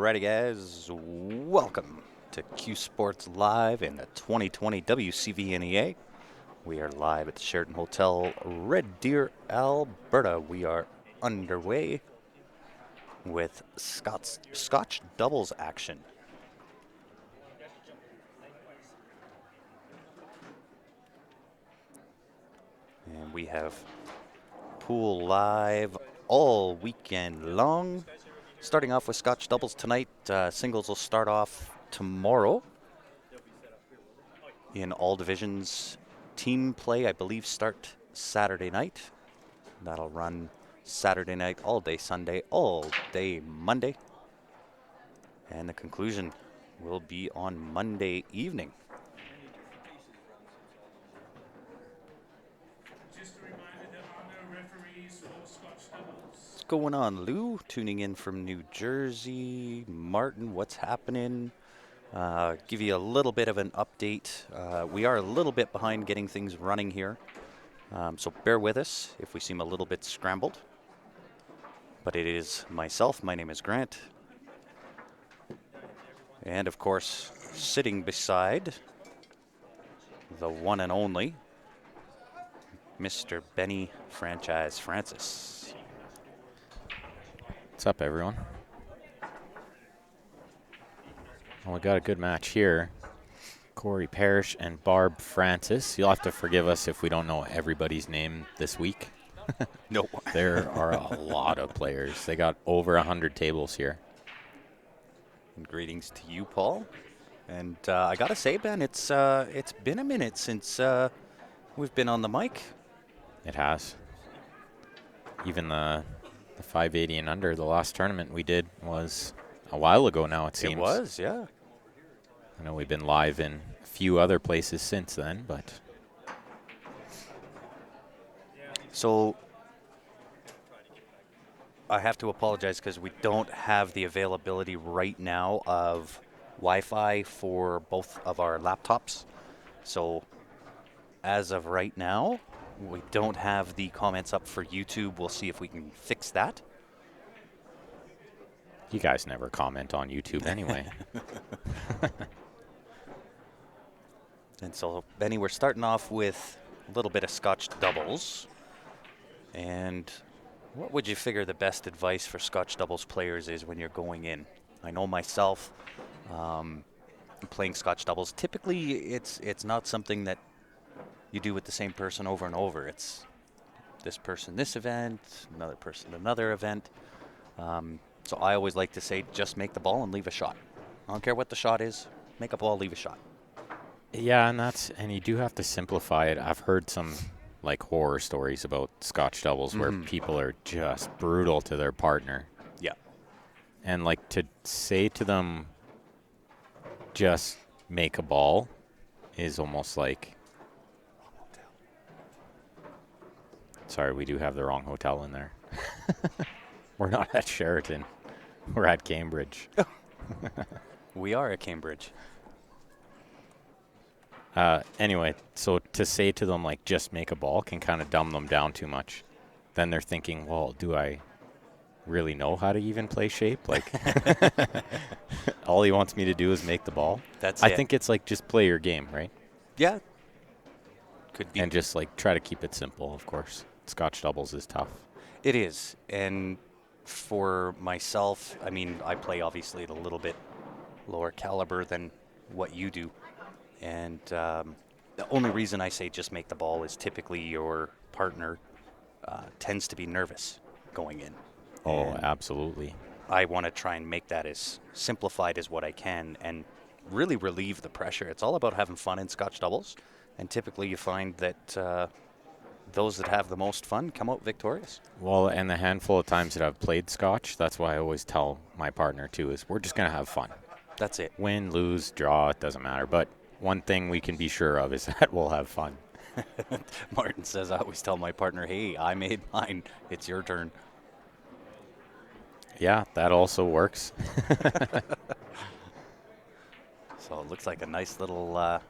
Alrighty, guys, welcome to Q Sports Live in the 2020 WCVNEA. We are live at the Sheraton Hotel, Red Deer, Alberta. We are underway with Scotch doubles action. And we have pool live all weekend long. Starting off with Scotch doubles tonight. Singles will start off tomorrow in all divisions. Team play, I believe, start Saturday night. That'll run Saturday night, all day Sunday, all day Monday. And the conclusion will be on Monday evening. What's going on, Lou? Tuning in from New Jersey. Martin, what's happening? Give you a little bit of an update. We are a little bit behind getting things running here. So bear with us if we seem a little bit scrambled. But it is myself. My name is Grant. And of course, sitting beside the one and only Mr. Benny Franchise Francis. What's up, everyone? Well, we got a good match here. Corey Parrish and Barb Francis. You'll have to forgive us if we don't know everybody's name this week. No. There are a lot of players. They got over 100 tables here. And greetings to you, Paul. And I gotta say, Ben, it's been a minute since we've been on the mic. It has. Even the 580 and under, the last tournament we did was a while ago now, it seems. It was, yeah. I know we've been live in a few other places since then, but... So I have to apologize because we don't have the availability right now of Wi-Fi for both of our laptops. So as of right now, we don't have the comments up for YouTube. We'll see if we can fix that. You guys never comment on YouTube anyway. And so, Benny, we're starting off with a little bit of Scotch doubles. And what would you figure the best advice for Scotch doubles players is when you're going in? I know myself, playing Scotch doubles, typically it's not something that you do with the same person over and over. It's this person this event, another person another event. So I always like to say, just make the ball and leave a shot. I don't care what the shot is. Make a ball, leave a shot. Yeah, and you do have to simplify it. I've heard some like horror stories about Scotch doubles where people are just brutal to their partner. Yeah. And like to say to them, just make a ball is almost like, sorry, we do have the wrong hotel in there. We're not at Sheraton. We're at Cambridge. We are at Cambridge. Anyway, so to say to them, like, just make a ball can kind of dumb them down too much. Then they're thinking, well, do I really know how to even play shape? Like, all he wants me to do is make the ball. I think it's like, just play your game, right? Yeah. Could be. And just, like, try to keep it simple, of course. Scotch doubles is tough. It is. And for myself, I mean, I play obviously at a little bit lower caliber than what you do. And the only reason I say just make the ball is typically your partner tends to be nervous going in. Oh, absolutely. I want to try and make that as simplified as what I can and really relieve the pressure. It's all about having fun in Scotch doubles. And typically you find that those that have the most fun come out victorious. Well, and the handful of times that I've played Scotch, that's why I always tell my partner, too, is we're just going to have fun. That's it. Win, lose, draw, it doesn't matter. But one thing we can be sure of is that we'll have fun. Martin says, I always tell my partner, hey, I made mine. It's your turn. Yeah, that also works. So it looks like a nice little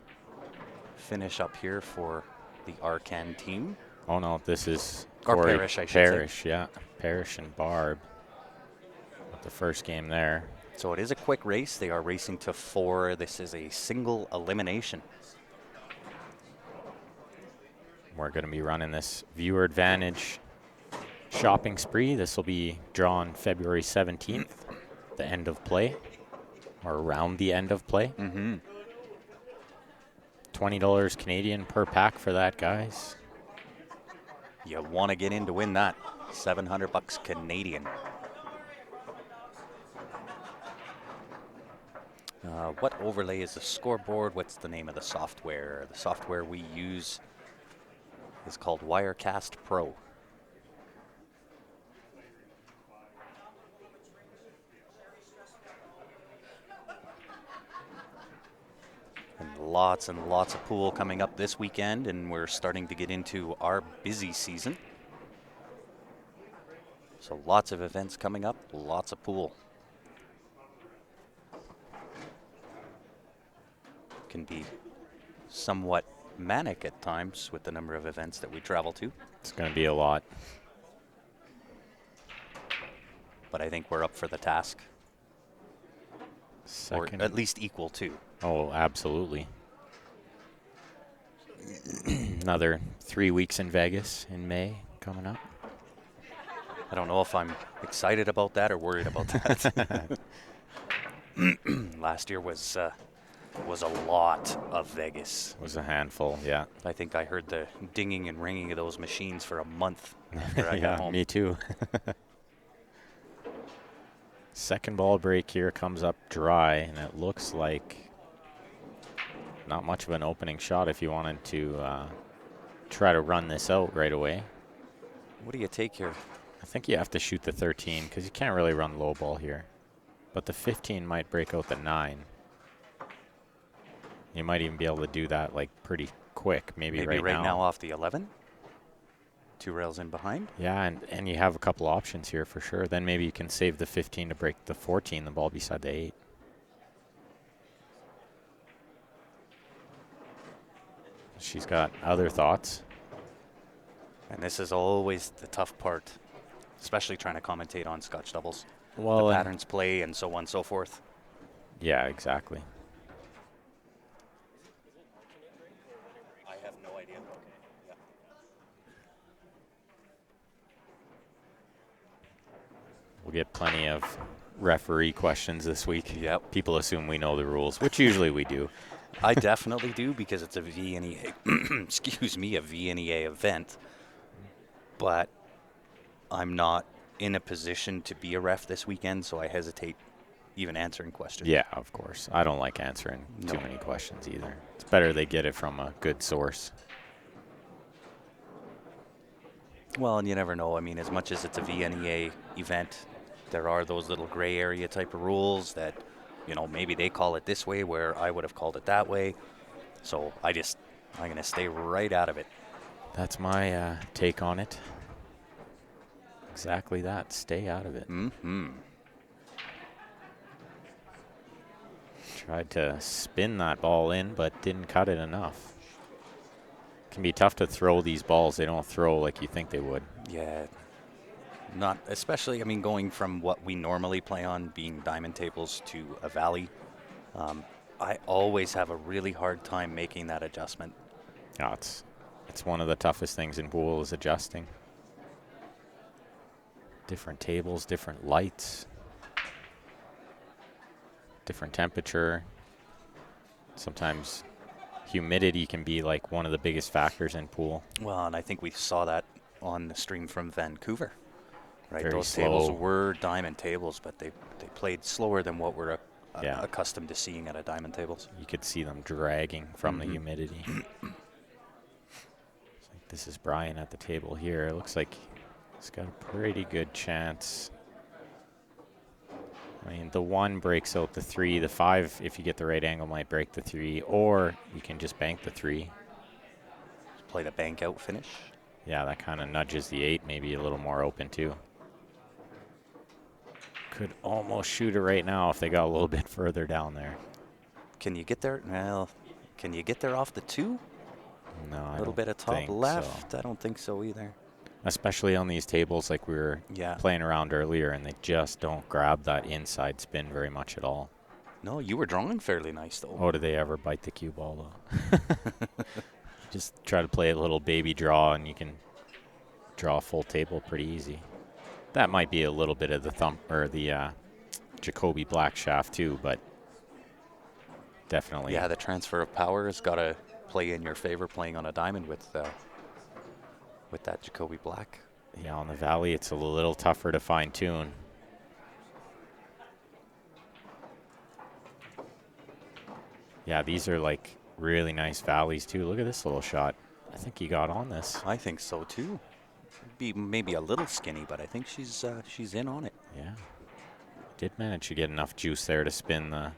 finish up here for the Arcan team. Oh, no, this is Corey Parrish, I should say. Yeah. Parrish and Barb. The first game there. So it is a quick race. They are racing to 4. This is a single elimination. We're going to be running this viewer advantage shopping spree. This will be drawn February 17th, the end of play, or around the end of play. Mm-hmm. $20 Canadian per pack for that, guys. You want to get in to win that. $700 Canadian. What overlay is the scoreboard? What's the name of the software? The software we use is called Wirecast Pro. And lots of pool coming up this weekend, and we're starting to get into our busy season. So lots of events coming up, lots of pool. Can be somewhat manic at times with the number of events that we travel to. It's going to be a lot. But I think we're up for the task. Second. Or at least equal to. Oh, absolutely. Another 3 weeks in Vegas in May coming up. I don't know if I'm excited about that or worried about that. Last year was a lot of Vegas. It was a handful, yeah. I think I heard the dinging and ringing of those machines for a month after I got Yeah, home. me too. Second ball break here comes up dry, and it looks like not much of an opening shot if you wanted to try to run this out right away. What do you take here? I think you have to shoot the 13 because you can't really run low ball here. But the 15 might break out the 9. You might even be able to do that like pretty quick, maybe right now off the 11? 2 rails in behind? Yeah, and you have a couple options here for sure. Then maybe you can save the 15 to break the 14, the ball beside the 8. She's got other thoughts. And this is always the tough part, especially trying to commentate on Scotch doubles. Well, the patterns play and so on and so forth. Yeah, exactly. I have no idea. Yeah. We'll get plenty of referee questions this week. Yep. People assume we know the rules, which usually we do. I definitely do because it's a VNEA, excuse me, a VNEA event. But I'm not in a position to be a ref this weekend, so I hesitate even answering questions. Yeah, of course. I don't like answering too many questions either. It's better they get it from a good source. Well, and you never know. I mean, as much as it's a VNEA event, there are those little gray area type of rules that, you know, maybe they call it this way where I would have called it that way. So I'm going to stay right out of it. That's my take on it. Exactly that. Stay out of it. Mm-hmm. Tried to spin that ball in, but didn't cut it enough. Can be tough to throw these balls. They don't throw like you think they would. Yeah. Not especially, I mean, going from what we normally play on, being diamond tables, to a valley, I always have a really hard time making that adjustment. Yeah, it's one of the toughest things in pool is adjusting. Different tables, different lights, different temperature. Sometimes humidity can be like one of the biggest factors in pool. Well, and I think we saw that on the stream from Vancouver. Right, Very those slow. tables were diamond tables, but they played slower than what we're Yeah. accustomed to seeing at a diamond tables. You could see them dragging from the humidity. This is Brian at the table here. It looks like he's got a pretty good chance. I mean, the 1 breaks out the 3. The 5, if you get the right angle, might break the 3. Or you can just bank the 3. Just play the bank out finish. Yeah, that kind of nudges the 8 maybe a little more open too. Could almost shoot it right now if they got a little bit further down there. Can you get there? Well, can you get there off the 2? No, I A little don't bit of top think left. so. I don't think so either. especially on these tables like we were Yeah. playing around earlier, and they just don't grab that inside spin very much at all. No, you were drawing fairly nice, though. Oh, do they ever bite the cue ball, though? Just try to play a little baby draw, and you can draw a full table pretty easy. That might be a little bit of the thumb or the Jacoby Black shaft too, but definitely. Yeah, the transfer of power has got to play in your favor playing on a diamond with that Jacoby Black. Yeah, on the Valley, it's a little tougher to fine tune. Yeah, these are like really nice valleys too. Look at this little shot. I think he got on this. I think so too. Be maybe a little skinny, but I think she's in on it. Yeah. Did manage to get enough juice there to spin the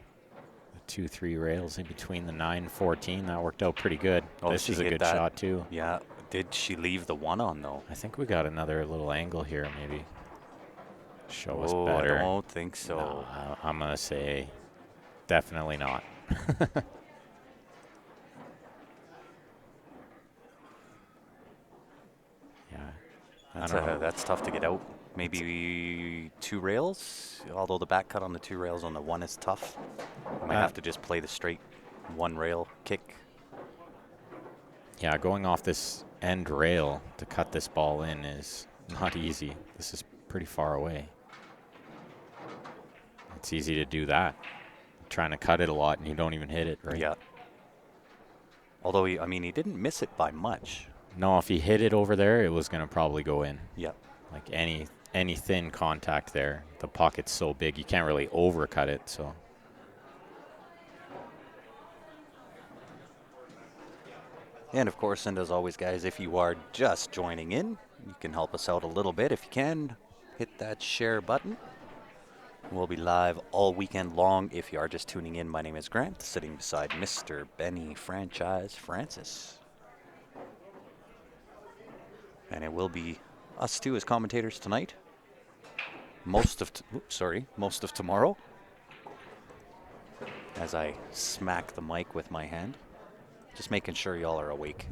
2-3 rails in between the 9-14. That worked out pretty good. Oh, this she is a hit good that. shot too. Yeah. Did she leave the one on though? I think we got another little angle here maybe. Show us Oh, better. I don't think so. No, I'm going to say definitely not. Yeah. That's tough to get out. Maybe 2 rails, although the back cut on the 2 rails on the 1 is tough. I might have to just play the straight 1 rail kick. Yeah, going off this end rail to cut this ball in is not easy. This is pretty far away. It's easy to do that. Trying to cut it a lot and you don't even hit it, right? Yeah. Although, he didn't miss it by much. No, if he hit it over there, it was going to probably go in. Yeah. Like any thin contact there. The pocket's so big, you can't really overcut it, so. And of course, and as always, guys, if you are just joining in, you can help us out a little bit. If you can, hit that share button. We'll be live all weekend long. If you are just tuning in, my name is Grant, sitting beside Mr. Benny Franchise Francis. And it will be us two as commentators tonight. Most of tomorrow. As I smack the mic with my hand. Just making sure y'all are awake.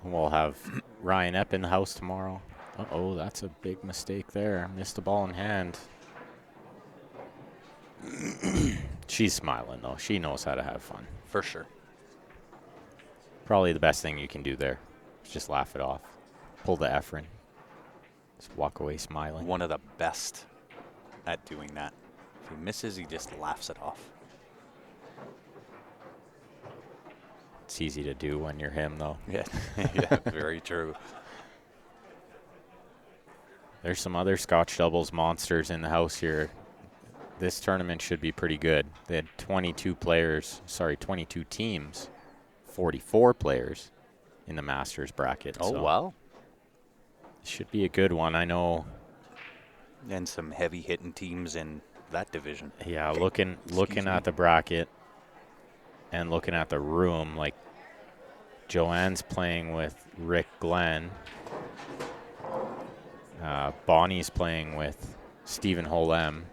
We'll have Ryan Epp in the house tomorrow. Uh-oh, that's a big mistake there. Missed the ball in hand. She's smiling, though. She knows how to have fun. For sure. Probably the best thing you can do there. Just laugh it off. Pull the Efren. Just walk away smiling. One of the best at doing that. If he misses, he just laughs it off. It's easy to do when you're him, though. Yeah, yeah, very true. There's some other Scotch doubles monsters in the house here. This tournament should be pretty good. They had 22 teams, 44 players in the Masters bracket. Oh, so wow. Should be a good one. I know. And some heavy hitting teams in that division. Yeah, looking at the bracket and looking at the room, like Joanne's playing with Rick Glenn. Bonnie's playing with Stephen Holem.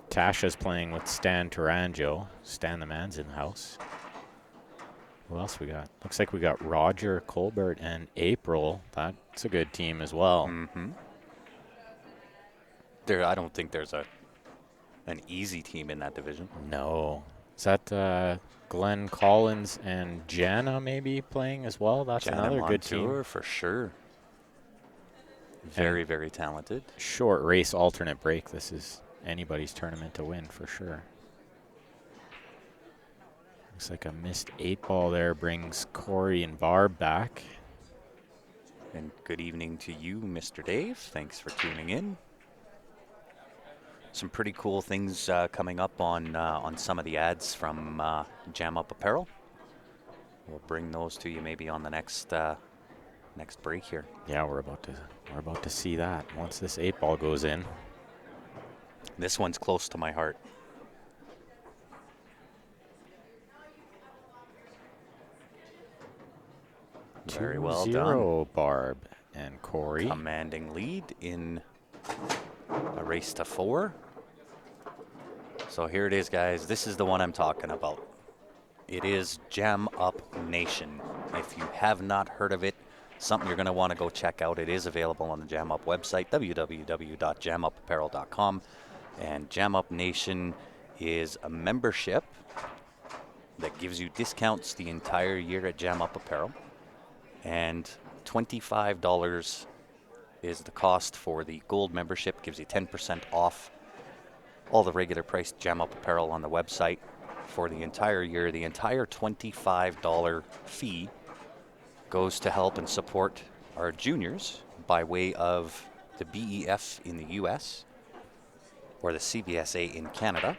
Tasha's playing with Stan Taranjo. Stan the man's in the house. Who else we got? Looks like we got Roger, Colbert, and April. That's a good team as well. Mm-hmm. I don't think there's an easy team in that division. No. Is that Glenn Collins and Jana maybe playing as well? That's Jana another good Montour, team. for sure. Very, very talented. Short race alternate break. This is anybody's tournament to win for sure. Looks like a missed 8-ball there brings Corey and Barb back. And good evening to you, Mr. Dave. Thanks for tuning in. Some pretty cool things coming up on some of the ads from Jam Up Apparel. We'll bring those to you maybe on the next break here. Yeah, we're about to see that once this 8-ball goes in. This one's close to my heart. Very well done. 2-0 Barb and Corey. Commanding lead in a race to 4. So here it is, guys. This is the one I'm talking about. It is Jam Up Nation. If you have not heard of it, something you're going to want to go check out. It is available on the Jam Up website, www.jamupapparel.com. And Jam Up Nation is a membership that gives you discounts the entire year at Jam Up Apparel. And $25 is the cost for the gold membership. Gives you 10% off all the regular priced Jam Up Apparel on the website for the entire year. The entire $25 fee goes to help and support our juniors by way of the BEF in the US or the CBSA in Canada.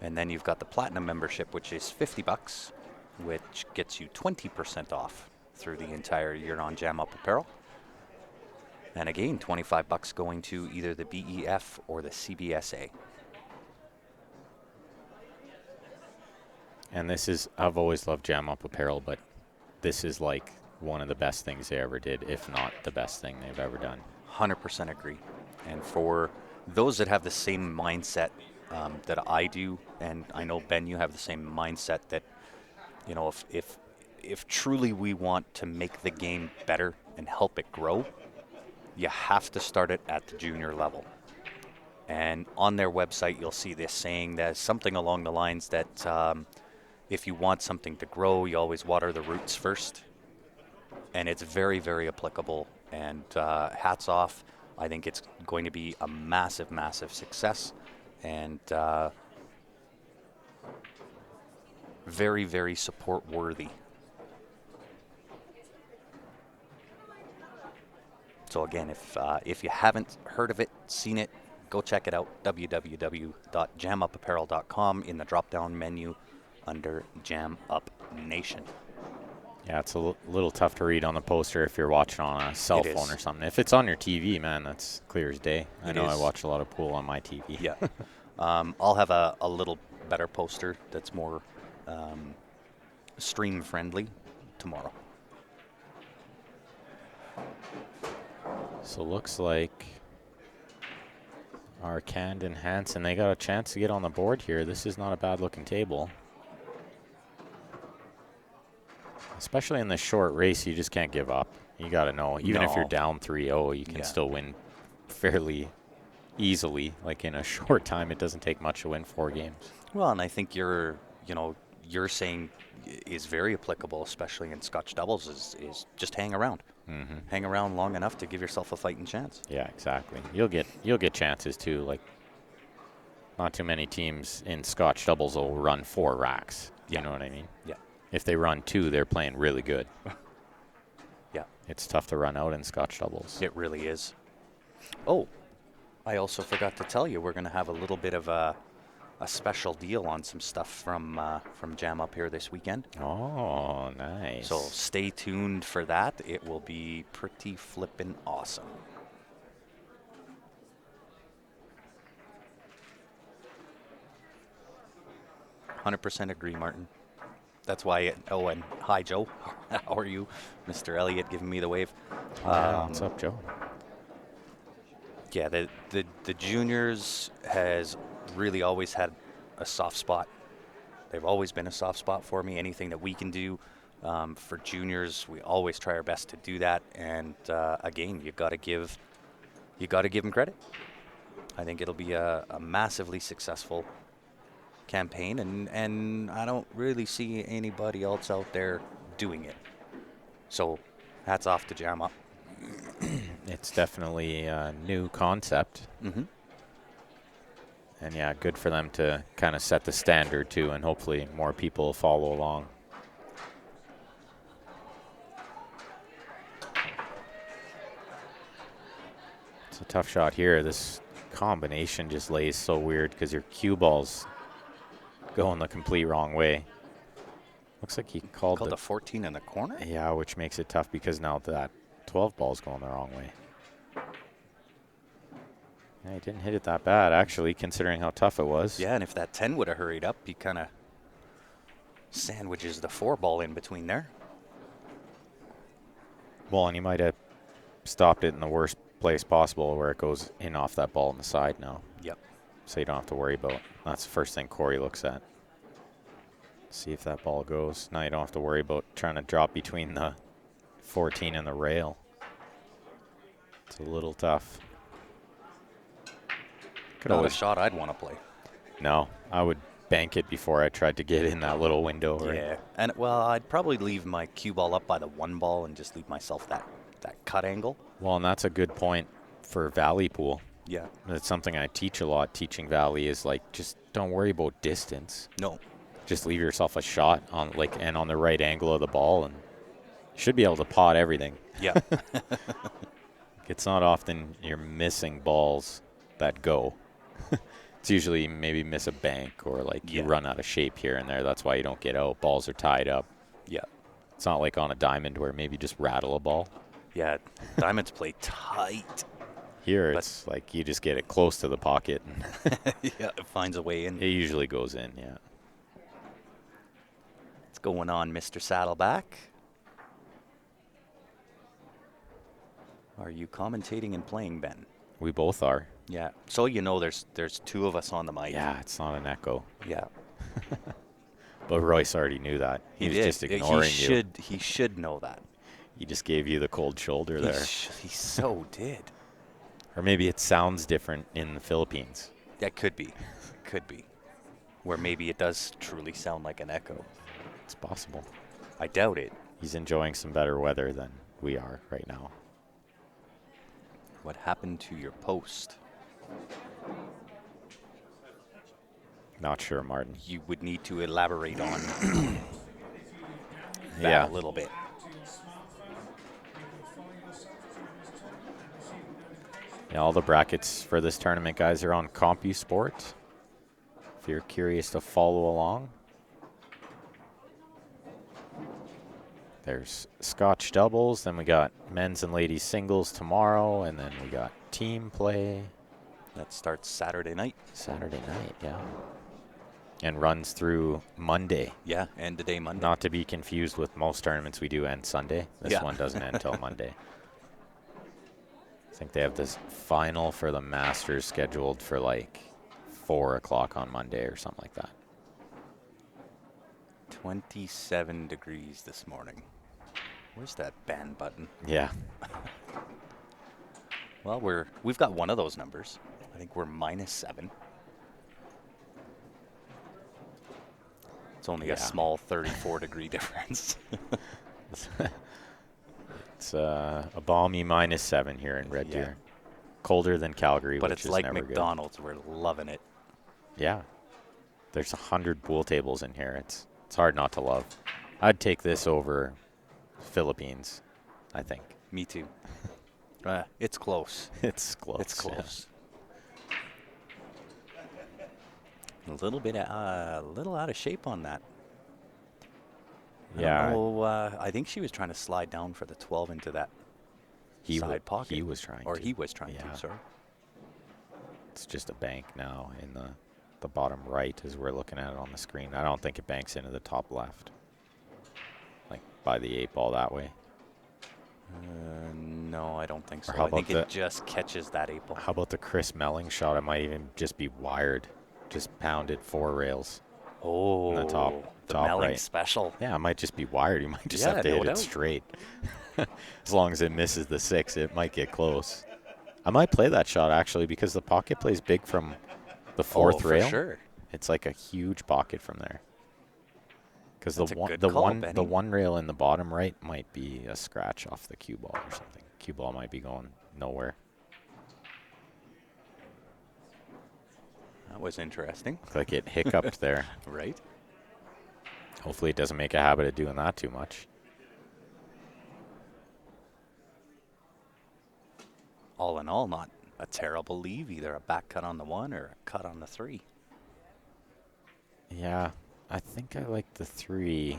And then you've got the platinum membership, which is $50, which gets you 20% off through the entire year on Jam Up Apparel. And again, $25 going to either the BEF or the CBSA. And this is, I've always loved Jam Up Apparel, but this is like one of the best things they ever did, if not the best thing they've ever done. 100% agree. And for those that have the same mindset that I do, and I know, Ben, you have the same mindset that, you know, if truly we want to make the game better and help it grow, you have to start it at the junior level. And on their website, you'll see this saying that something along the lines that if you want something to grow, you always water the roots first. And it's very, very applicable. And hats off. I think it's going to be a massive, massive success. And very, very support worthy. So again, if you haven't heard of it, seen it, go check it out. www.jamupapparel.com in the drop-down menu under Jam Up Nation. Yeah, it's a little tough to read on the poster if you're watching on a cell phone or something. If it's on your TV, man, that's clear as day. I know I watch a lot of pool on my TV. Yeah. I'll have a little better poster that's more stream-friendly tomorrow. So looks like our Candon Hansen, they got a chance to get on the board here. This is not a bad looking table. Especially in this short race, you just can't give up. You got to know, even if you're down 3-0, you can still win fairly easily. Like in a short time, it doesn't take much to win 4 games. Well, and I think you're saying is very applicable, especially in Scotch doubles, is just hang around. Mm-hmm. Hang around long enough to give yourself a fighting chance. Yeah, exactly. You'll get chances too. Like, not too many teams in Scotch doubles will run 4 racks. You know what I mean? Yeah. If they run 2, they're playing really good. Yeah. It's tough to run out in Scotch doubles. It really is. Oh, I also forgot to tell you, we're going to have a little bit of a special deal on some stuff from Jam Up here this weekend. Oh, nice. So stay tuned for that. It will be pretty flippin' awesome. "100% agree, Martin." That's why. And hi, Joe. How are you, Mr. Elliott, giving me the wave? What's up, Joe? Yeah, the juniors has really always had a soft spot. They've always been a soft spot for me. Anything that we can do for juniors, we always try our best to do that. And again, you got to give them credit. I think it'll be a massively successful campaign, and I don't really see anybody else out there doing it. So hats off to Jam Up. It's definitely a new concept. Mm-hmm. And yeah, good for them to kind of set the standard too, and hopefully more people follow along. It's a tough shot here. This combination just lays so weird because your cue ball's going the complete wrong way. Looks like he called the 14 in the corner? Yeah, which makes it tough because now that 12 ball's going the wrong way. Yeah, he didn't hit it that bad, actually, considering how tough it was. Yeah, and if that 10 would have hurried up, he kind of sandwiches the 4 ball in between there. Well, and he might have stopped it in the worst place possible where it goes in off that ball on the side now. Yep. So you don't have to worry about it. That's the first thing Corey looks at. See if that ball goes. Now you don't have to worry about trying to drop between the 14 and the rail. It's a little tough. Could Not a always shot I'd want to play. No, I would bank it before I tried to get in that little window. Right? Yeah, and well, I'd probably leave my cue ball up by the 1 ball and just leave myself that cut angle. Well, and that's a good point for Valley Pool. Yeah. That's something I teach a lot, teaching Valley, is like, just don't worry about distance. No. Just leave yourself a shot on and on the right angle of the ball, and you should be able to pot everything. Yeah. It's not often you're missing balls that go. It's usually maybe miss a bank or you run out of shape here and there. That's why you don't get out. Balls are tied up. Yeah. It's not like on a diamond where maybe just rattle a ball. Yeah, diamonds play tight. Here it's like you just get it close to the pocket. And yeah, it finds a way in. It usually goes in, yeah. What's going on, Mr. Saddleback? Are you commentating and playing, Ben? We both are. Yeah. So there's 2 of us on the mic. Yeah, it's not an echo. Yeah. But Royce already knew that. He was did. just ignoring you. He should know that. He just gave you the cold shoulder there. He so did. Or maybe it sounds different in the Philippines. That could be. Could be. Where maybe it does truly sound like an echo. It's possible. I doubt it. He's enjoying some better weather than we are right now. What happened to your post? Not sure, Martin. You would need to elaborate on that Yeah. a little bit. Yeah, all the brackets for this tournament, guys, are on CompuSport. If you're curious to follow along. There's Scotch doubles, then we got men's and ladies singles tomorrow, and then we got team play. That starts Saturday night. Saturday night, yeah. And runs through Monday. Yeah, end of day Monday. Not to be confused with most tournaments we do end Sunday. This one doesn't end until Monday. I think they have this final for the Masters scheduled for 4 o'clock on Monday or something like that. 27 degrees this morning. Where's that ban button? Yeah. Well, we've got one of those numbers. I think we're -7. It's only a small 34-degree difference. It's a balmy -7 here in Red Deer. Colder than Calgary, but which it's is like never McDonald's. We're loving it. Yeah. There's 100 pool tables in here. It's hard not to love. I'd take this over Philippines, I think. Me too. It's close. It's close. It's close. A little bit, little out of shape on that. Yeah. I think she was trying to slide down for the 12 into that side pocket. He was trying or to. he was trying to, sorry. It's just a bank now in the bottom right as we're looking at it on the screen. I don't think it banks into the top left. By the 8 ball that way. No, I don't think so. How I think about it just catches that 8 ball. How about the Chris Melling shot? It might even just be wired. Just pounded 4 rails. Oh, in the top Melling right. special. Yeah, it might just be wired. You might just have to hit it straight. As long as it misses the 6, it might get close. I might play that shot, actually, because the pocket plays big from the 4th rail. For sure. It's like a huge pocket from there. Because the Benny. one rail in the bottom right might be a scratch off the cue ball or something. Cue ball might be going nowhere. That was interesting. Looks like it hiccuped there. Right. Hopefully it doesn't make a habit of doing that too much. All in all, not a terrible leave, either a back cut on the 1 or a cut on the 3. Yeah, I think I like the 3.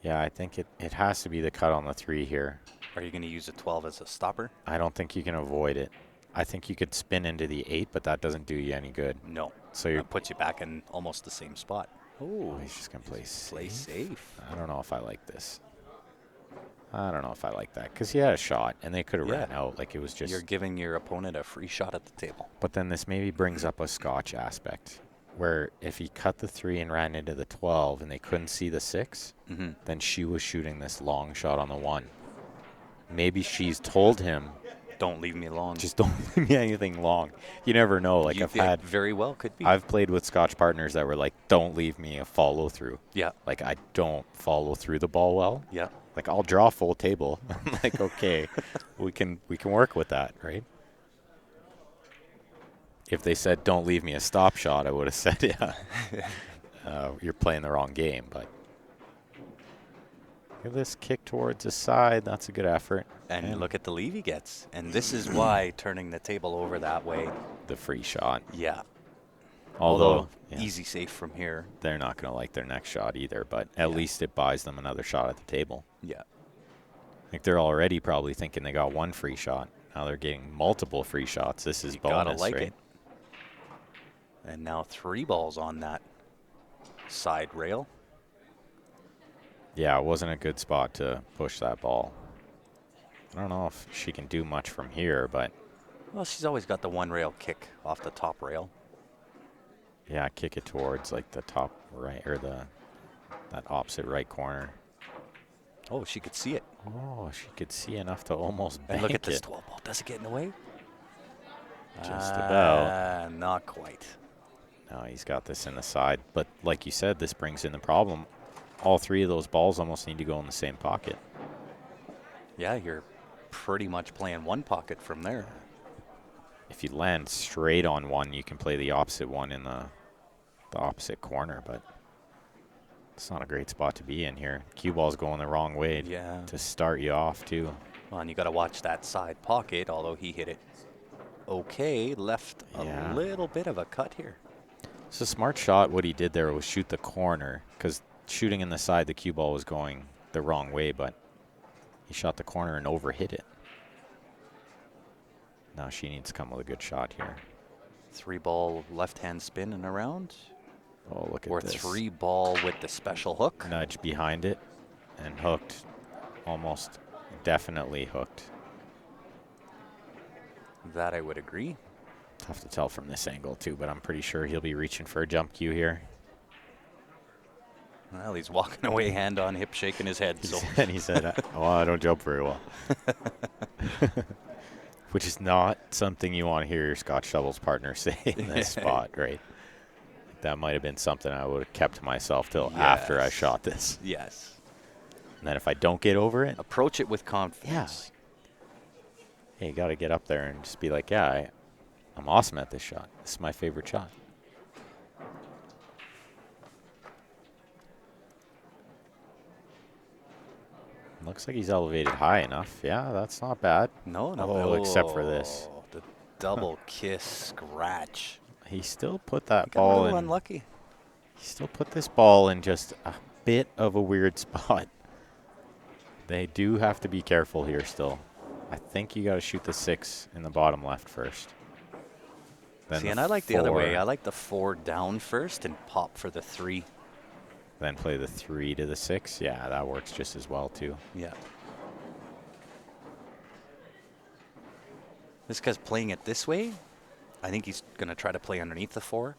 Yeah, I think it has to be the cut on the 3 here. Are you going to use a 12 as a stopper? I don't think you can avoid it. I think you could spin into the 8, but that doesn't do you any good. No. So it puts you back in almost the same spot. Oh, he's just going to play safe. Play safe. I don't know if I like this. I don't know if I like that because he had a shot and they could have Yeah. ran out. Like it was just. You're giving your opponent a free shot at the table. But then this maybe brings up a Scotch aspect where if he cut the 3 and ran into the 12 and they couldn't see the 6, Mm-hmm. then she was shooting this long shot on the 1. Maybe she's told him, Don't leave me alone. just don't leave me anything long. You never know. Like very well could be. I've played with Scotch partners that were like, don't leave me a follow through. Yeah. Like I don't follow through the ball well. Yeah. Like I'll draw full table. I'm like, okay, we can work with that, right? If they said don't leave me a stop shot, I would have said, yeah, you're playing the wrong game. But give this kick towards the side. That's a good effort. And look at the lead he gets. And this is why turning the table over that way. The free shot. Yeah. Although yeah, easy safe from here. they're not going to like their next shot either. But at least it buys them another shot at the table. Yeah. Like they're already probably thinking they got one free shot. Now they're getting multiple free shots. This is bonus, gotta like right? it. And now 3 balls on that side rail. Yeah, it wasn't a good spot to push that ball. I don't know if she can do much from here, but Well, she's always got the 1 rail kick off the top rail. yeah, kick it towards like the top right or that opposite right corner. Oh, she could see it. Oh, she could see enough to almost And look at bank this it. 12 ball. Does it get in the way? Just about. Not quite. No, he's got this in the side. But like you said, this brings in the problem. All 3 of those balls almost need to go in the same pocket. Yeah, you're pretty much playing one pocket from there. If you land straight on one, you can play the opposite one in the opposite corner, but it's not a great spot to be in here. Cue ball's going the wrong way Yeah. to start you off, too. Well, and you got to watch that side pocket, although he hit it okay. Left Yeah. a little bit of a cut here. It's a smart shot. What he did there was shoot the corner, because shooting in the side, the cue ball was going the wrong way, but he shot the corner and overhit it. Now she needs to come with a good shot here. 3 ball left-hand spin and around. Oh, look at Or this. 3 ball with the special hook. Nudge behind it and hooked. Almost definitely hooked. That I would agree. Tough to tell from this angle, too, but I'm pretty sure he'll be reaching for a jump cue here. Well, he's walking away, hand on hip, shaking his head. So And he said, oh, I don't jump very well. Which is not something you want to hear your Scotch doubles partner say in this spot, right? That might have been something I would have kept to myself till after I shot this. yes. And then if I don't get over it, Approach it with confidence. hey, you got to get up there and just be like, yeah, I'm awesome at this shot. This is my favorite shot. Looks like he's elevated high enough. Yeah, that's not bad. No, no. Oh, except for this. The double kiss scratch. He still put that Got a ball little in. unlucky. He still put this ball in just a bit of a weird spot. They do have to be careful here still. I think you got to shoot the 6 in the bottom left first. Then See, and I like the other way. 4, I like the 4 down first and pop for the 3. Then play the 3 to the 6. Yeah, that works just as well too. Yeah. This guy's playing it this way. I think he's going to try to play underneath the 4.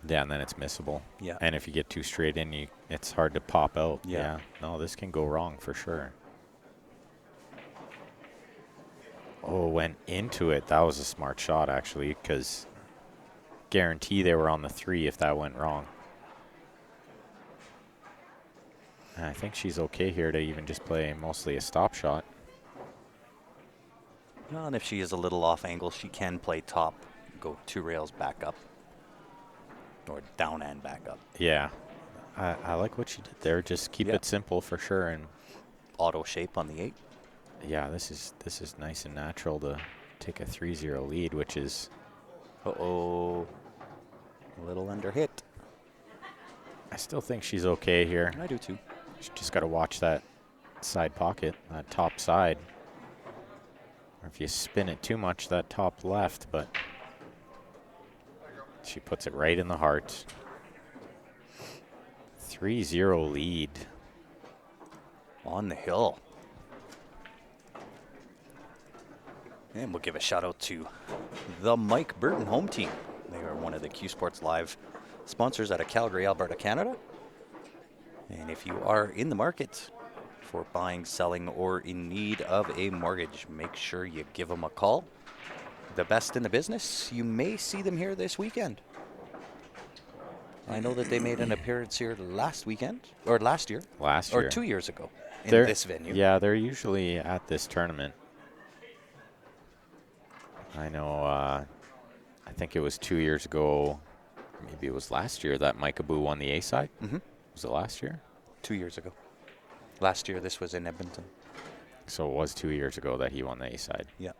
Yeah, and then it's missable. Yeah. And if you get too straight in, it's hard to pop out. Yeah. No, this can go wrong for sure. Oh, went into it. That was a smart shot, actually, because guarantee they were on the 3 if that went wrong. And I think she's okay here to even just play mostly a stop shot. Well, and if she is a little off angle, she can play top, go 2 rails back up. Or down and back up. Yeah. I like what she did there. Just keep it simple for sure. And Auto shape on the 8. yeah, this is nice and natural to take a 3-0 lead, which is Uh-oh. A little under hit. I still think she's okay here. I do too. She just got to watch that side pocket, that top side. Or if you spin it too much, that top left, but she puts it right in the heart. 3-0 lead. On the hill. And we'll give a shout out to the Mike Burton home team. They are one of the Q Sports Live sponsors out of Calgary, Alberta, Canada. And if you are in the market for buying, selling, or in need of a mortgage, make sure you give them a call. The best in the business. You may see them here this weekend. I know that they made an appearance here last weekend, or last year. Last or year. 2 years ago in They're- this venue. Yeah, they're usually at this tournament. I know, I think it was 2 years ago, maybe it was last year that Mike Abu won the A side. Mm-hmm. Was it last year? 2 years ago. Last year, this was in Edmonton. So it was 2 years ago that he won the A side. Yeah.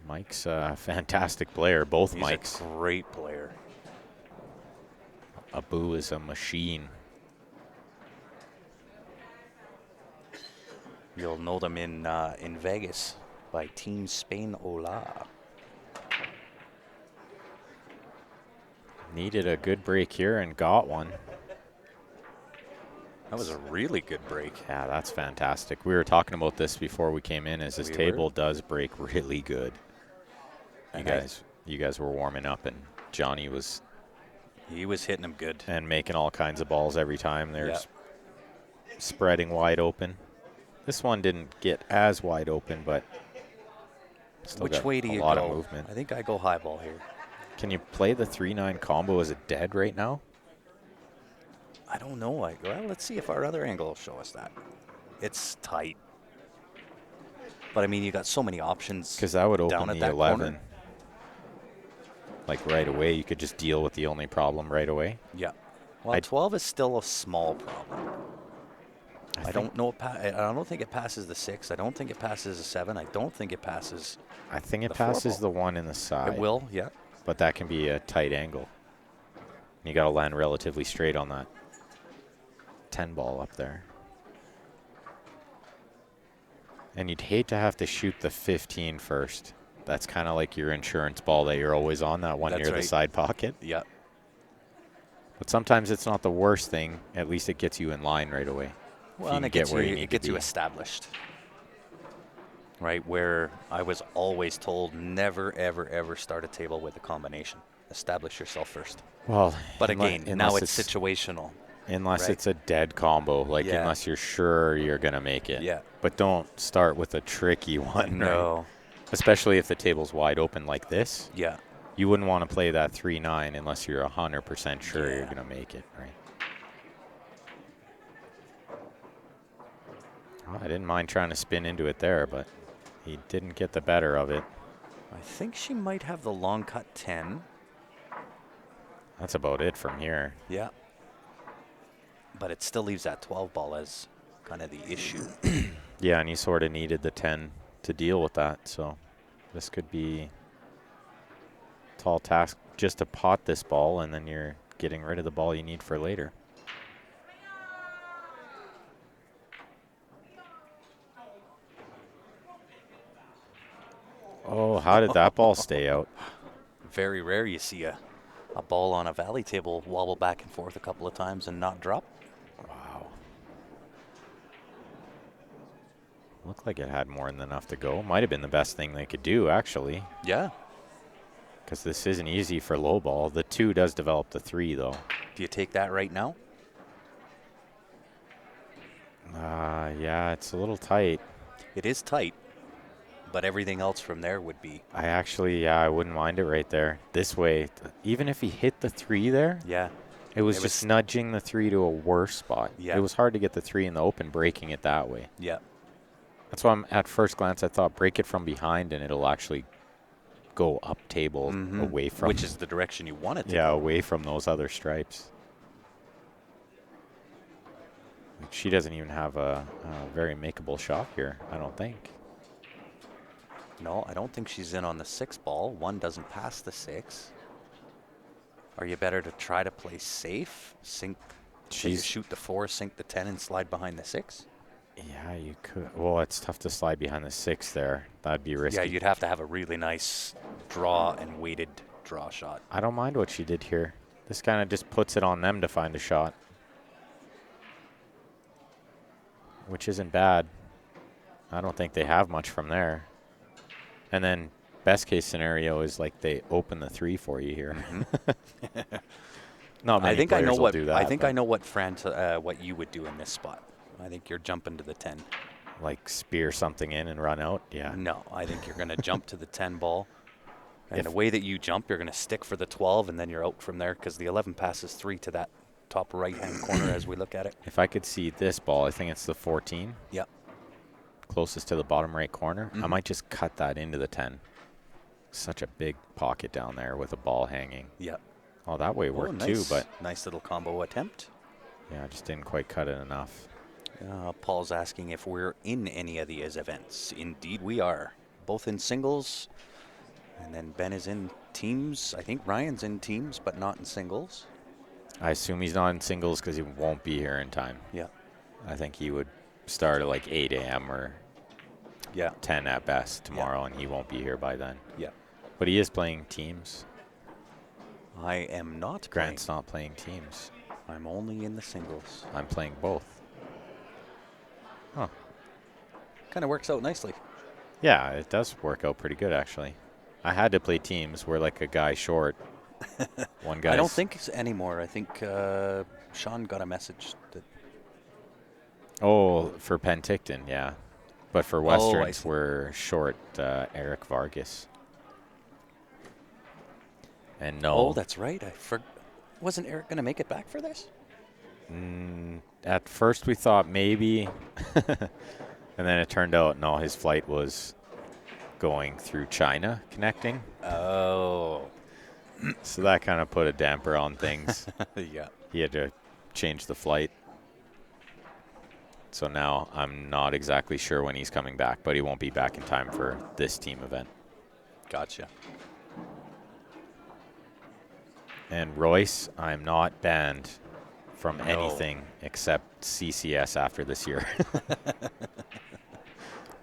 Mike's a fantastic player, both He's Mikes. a great player. Abu is a machine. You'll know them in Vegas by Team Spain Ola. Needed a good break here and got one. That was a really good break. Yeah, that's fantastic. We were talking about this before we came in, as his We table were. does break really good. And You guys were warming up, and Johnny was he was hitting them good. and making all kinds of balls every time. There's spreading wide open. This one didn't get as wide open, but still Which got way do a you lot go? of movement. I think I go high ball here. Can you play the 3-9 combo as a dead right now? I don't know. Well, let's see if our other angle will show us that. It's tight. But, I mean, you got so many options. Because that would down open at the that 11. corner. Like right away, you could just deal with the only problem right away. Yeah. Well, 12 is still a small problem. I don't know. I don't think it passes the 6. I don't think it passes the 7. I don't think it passes. I think it the 4 passes ball. the one in the side. It will, yeah. But that can be a tight angle. You got to land relatively straight on that 10 ball up there. And you'd hate to have to shoot the 15 first. That's kind of like your insurance ball that you're always on, that one That's near the right. side pocket. Yeah. But sometimes it's not the worst thing. At least it gets you in line right away. Well, you and can it get gets where you, you need it to gets you be. established. Right, where I was always told never, ever, ever start a table with a combination. Establish yourself first. Well, But again, now unless it's situational. Unless right? it's a dead combo, like Yeah. unless you're sure you're going to make it. Yeah. But don't start with a tricky one, right? No. Especially if the table's wide open like this. Yeah. You wouldn't want to play that 3-9 unless you're 100% sure you're Yeah. going to make it, right? Well, I didn't mind trying to spin into it there, but he didn't get the better of it. I think she might have the long cut 10. That's about it from here. Yeah. But it still leaves that 12 ball as kind of the issue. Yeah, and he sort of needed the 10 to deal with that, so this could be a tall task just to pot this ball, and then you're getting rid of the ball you need for later. Oh, how did that ball stay out? Very rare you see a ball on a valley table wobble back and forth a couple of times and not drop. Wow. Looked like it had more than enough to go. Might have been the best thing they could do, actually, Yeah. because this isn't easy for low ball. The 2 does develop the 3, though. Do you take that right now? Yeah, it's a little tight. It is tight, but everything else from there would be. I wouldn't mind it right there. This way, even if he hit the 3 there, Yeah. it was It just was- nudging the 3 to a worse spot. Yeah. It was hard to get the 3 in the open, breaking it that way. Yeah. That's why at first glance I thought break it from behind and it'll actually go up table away from. Which is the direction you want it to. yeah, away from those other stripes. Like, she doesn't even have a very makeable shot here, I don't think. No, I don't think she's in on the 6 ball. 1 doesn't pass the 6. Are you better to try to play safe? Sink. So you She's- shoot the 4, sink the 10, and slide behind the 6? Yeah, you could. Well, it's tough to slide behind the 6 there. That'd be risky. Yeah, you'd have to have a really nice draw and weighted draw shot. I don't mind what she did here. This kind of just puts it on them to find a shot, which isn't bad. I don't think they have much from there. And then best case scenario is like they open the 3 for you here. Not many I think I players know will what do that. I think I know what you would do in this spot. I think you're jumping to the 10. Like spear something in and run out. Yeah. No, I think you're going to jump to the 10 ball. And If- the way that you jump, you're going to stick for the 12, and then you're out from there because the 11 passes 3 to that top right-hand corner as we look at it. If I could see this ball, I think it's the 14. Yep. Closest to the bottom right corner. I Mhm. might just cut that into the 10. Such a big pocket down there with a ball hanging. Yep. Oh, that way worked too, but nice little combo attempt. yeah, I just didn't quite cut it enough. Paul's asking if we're in any of these events. Indeed, we are. Both in singles, and then Ben is in teams. I think Ryan's in teams, but not in singles. I assume he's not in singles because he won't be here in time. Yeah. I think he would start at like 8 a.m. or Yeah. 10 at best tomorrow, and he won't be here by then. Yeah. But he is playing teams. I am not. Grant's not playing teams. I'm only in the singles. I'm playing both. Huh. Kind of works out nicely. Yeah, it does work out pretty good, actually. I had to play teams. We're like a guy short. One guy. I don't think it's anymore. I think Sean got a message that. Oh, for Penticton, yeah. But for I Westerns, see. we're short Eric Vargas. And no. Oh, that's right. Wasn't Eric going to make it back for this? At first we thought maybe, and then it turned out no, his flight was going through China connecting. Oh. So that kind of put a damper on things. Yeah. He had to change the flight. So now I'm not exactly sure when he's coming back, but he won't be back in time for this team event. Gotcha. And Royce, I'm not banned from No. anything except CCS after this year.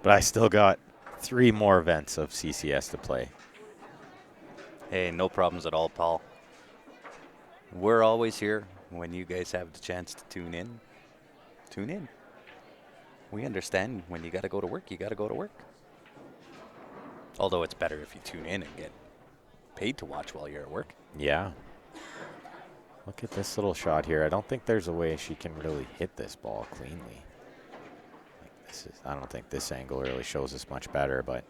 But I still got 3 more events of CCS to play. Hey, no problems at all, Paul. We're always here when you guys have the chance to tune in. Tune in. We understand when you got to go to work, you got to go to work. Although it's better if you tune in and get paid to watch while you're at work. Yeah. Look at this little shot here. I don't think there's a way she can really hit this ball cleanly. I don't think this angle really shows us much better, but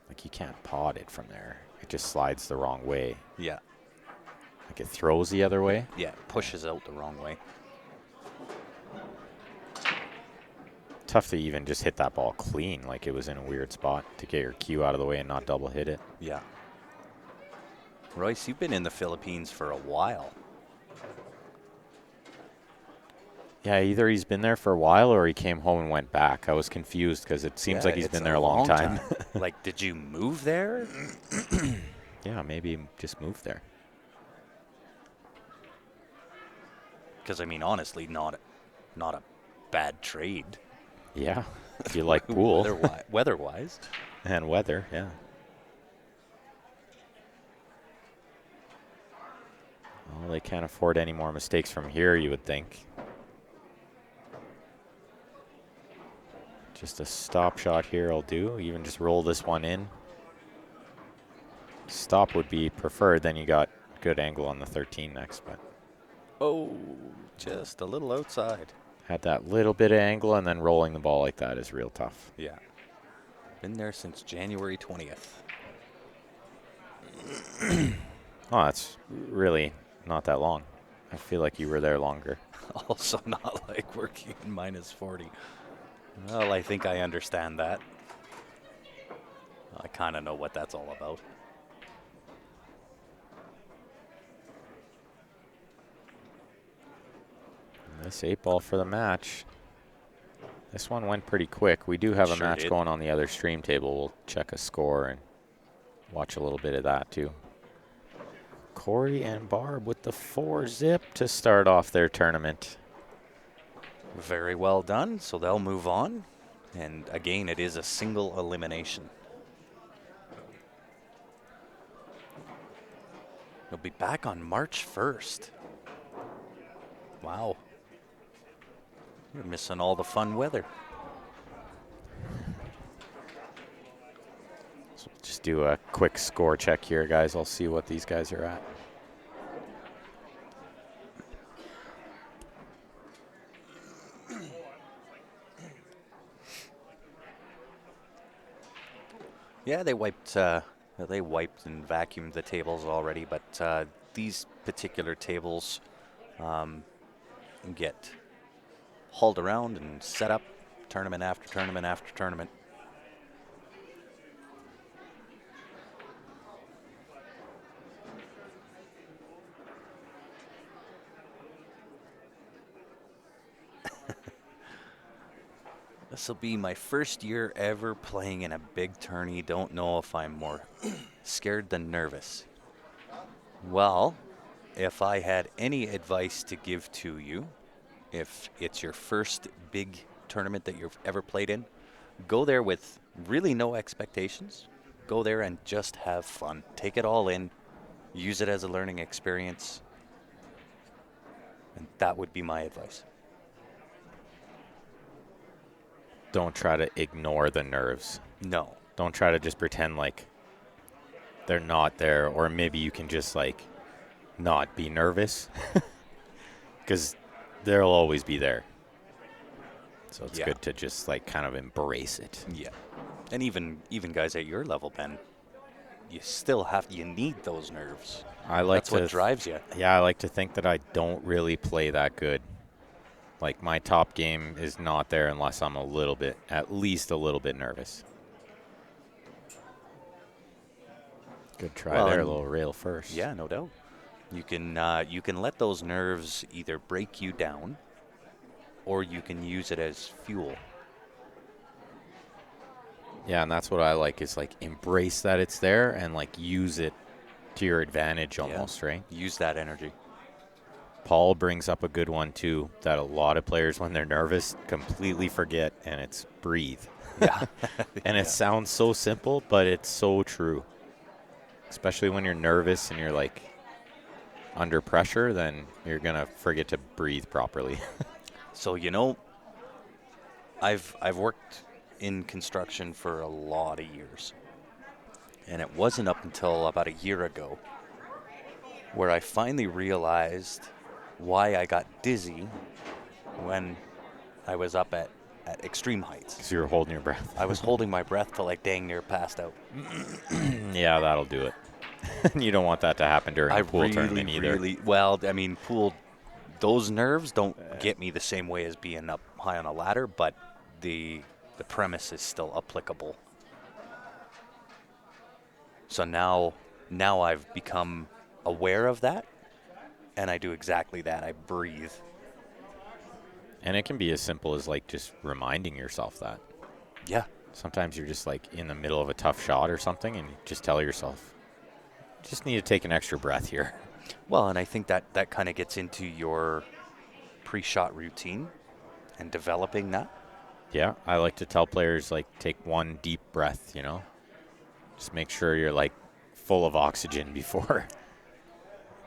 like you can't pot it from there. It just slides the wrong way. Yeah. Like it throws the other way. Yeah, it pushes out the wrong way. Tough to even just hit that ball clean, like it was in a weird spot to get your cue out of the way and not double hit it. Yeah. Royce, you've been in the Philippines for a while. Yeah, either he's been there for a while or he came home and went back. I was confused because it seems like he's it's been there a long time. Like, did you move there? Yeah, maybe he just moved there. Because, I mean, honestly, not a bad trade. Yeah, if you like pool. Weather-wise. And weather, yeah. Well, they can't afford any more mistakes from here, you would think. Just a stop shot here will do. Even just roll this one in. Stop would be preferred. Then you got good angle on the 13 next, but Oh, just a little outside. had that little bit of angle, and then rolling the ball like that is real tough. Yeah. Been there since January 20th. Oh, that's really not that long. I feel like you were there longer. Also not like working in -40. Well, I think I understand that. I kind of know what that's all about. This 8-ball for the match. This one went pretty quick. We do have a Sure match did. going on the other stream table. We'll check a score and watch a little bit of that too. Corey and Barb with the 4-zip to start off their tournament. Very well done. So they'll move on. And again, it is a single elimination. They'll be back on March 1st. Wow. You're missing all the fun weather. So just do a quick score check here, guys. I'll see what these guys are at. Yeah, they wiped and vacuumed the tables already, but these particular tables get hauled around and set up tournament after tournament after tournament. This will be my first year ever playing in a big tourney. Don't know if I'm more scared than nervous. Well, if I had any advice to give to you, if it's your first big tournament that you've ever played in, go there with really no expectations. Go there and just have fun. Take it all in. Use it as a learning experience. And that would be my advice. Don't try to ignore the nerves. No. Don't try to just pretend like they're not there, or maybe you can just like not be nervous because they'll always be there. So it's good to just like kind of embrace it. Yeah. And even guys at your level, Ben, you need those nerves. That's what drives you. Yeah, I like to think that I don't really play that good. Like my top game is not there unless I'm at least a little bit nervous. Good try there, a little rail first. Yeah, no doubt. You can let those nerves either break you down, or you can use it as fuel. Yeah, and that's what I like is like embrace that it's there and like use it to your advantage almost, right? Use that energy. Paul brings up a good one too that a lot of players when they're nervous completely forget, and it's breathe. Yeah. And it sounds so simple, but it's so true. Especially when you're nervous and you're like under pressure, then you're going to forget to breathe properly. So, I've worked in construction for a lot of years. And it wasn't up until about a year ago where I finally realized why I got dizzy when I was up at extreme heights. So you were holding your breath. I was holding my breath till like dang near passed out. Yeah, that'll do it. You don't want that to happen during a pool tournament either. Those nerves don't get me the same way as being up high on a ladder, but the premise is still applicable. So now I've become aware of that, and I do exactly that. I breathe. And it can be as simple as like just reminding yourself that. Yeah. Sometimes you're just like in the middle of a tough shot or something, and you just tell yourself, just need to take an extra breath here. Well, and I think that kind of gets into your pre-shot routine and developing that. Yeah, I like to tell players, like, take one deep breath, Just make sure you're, like, full of oxygen before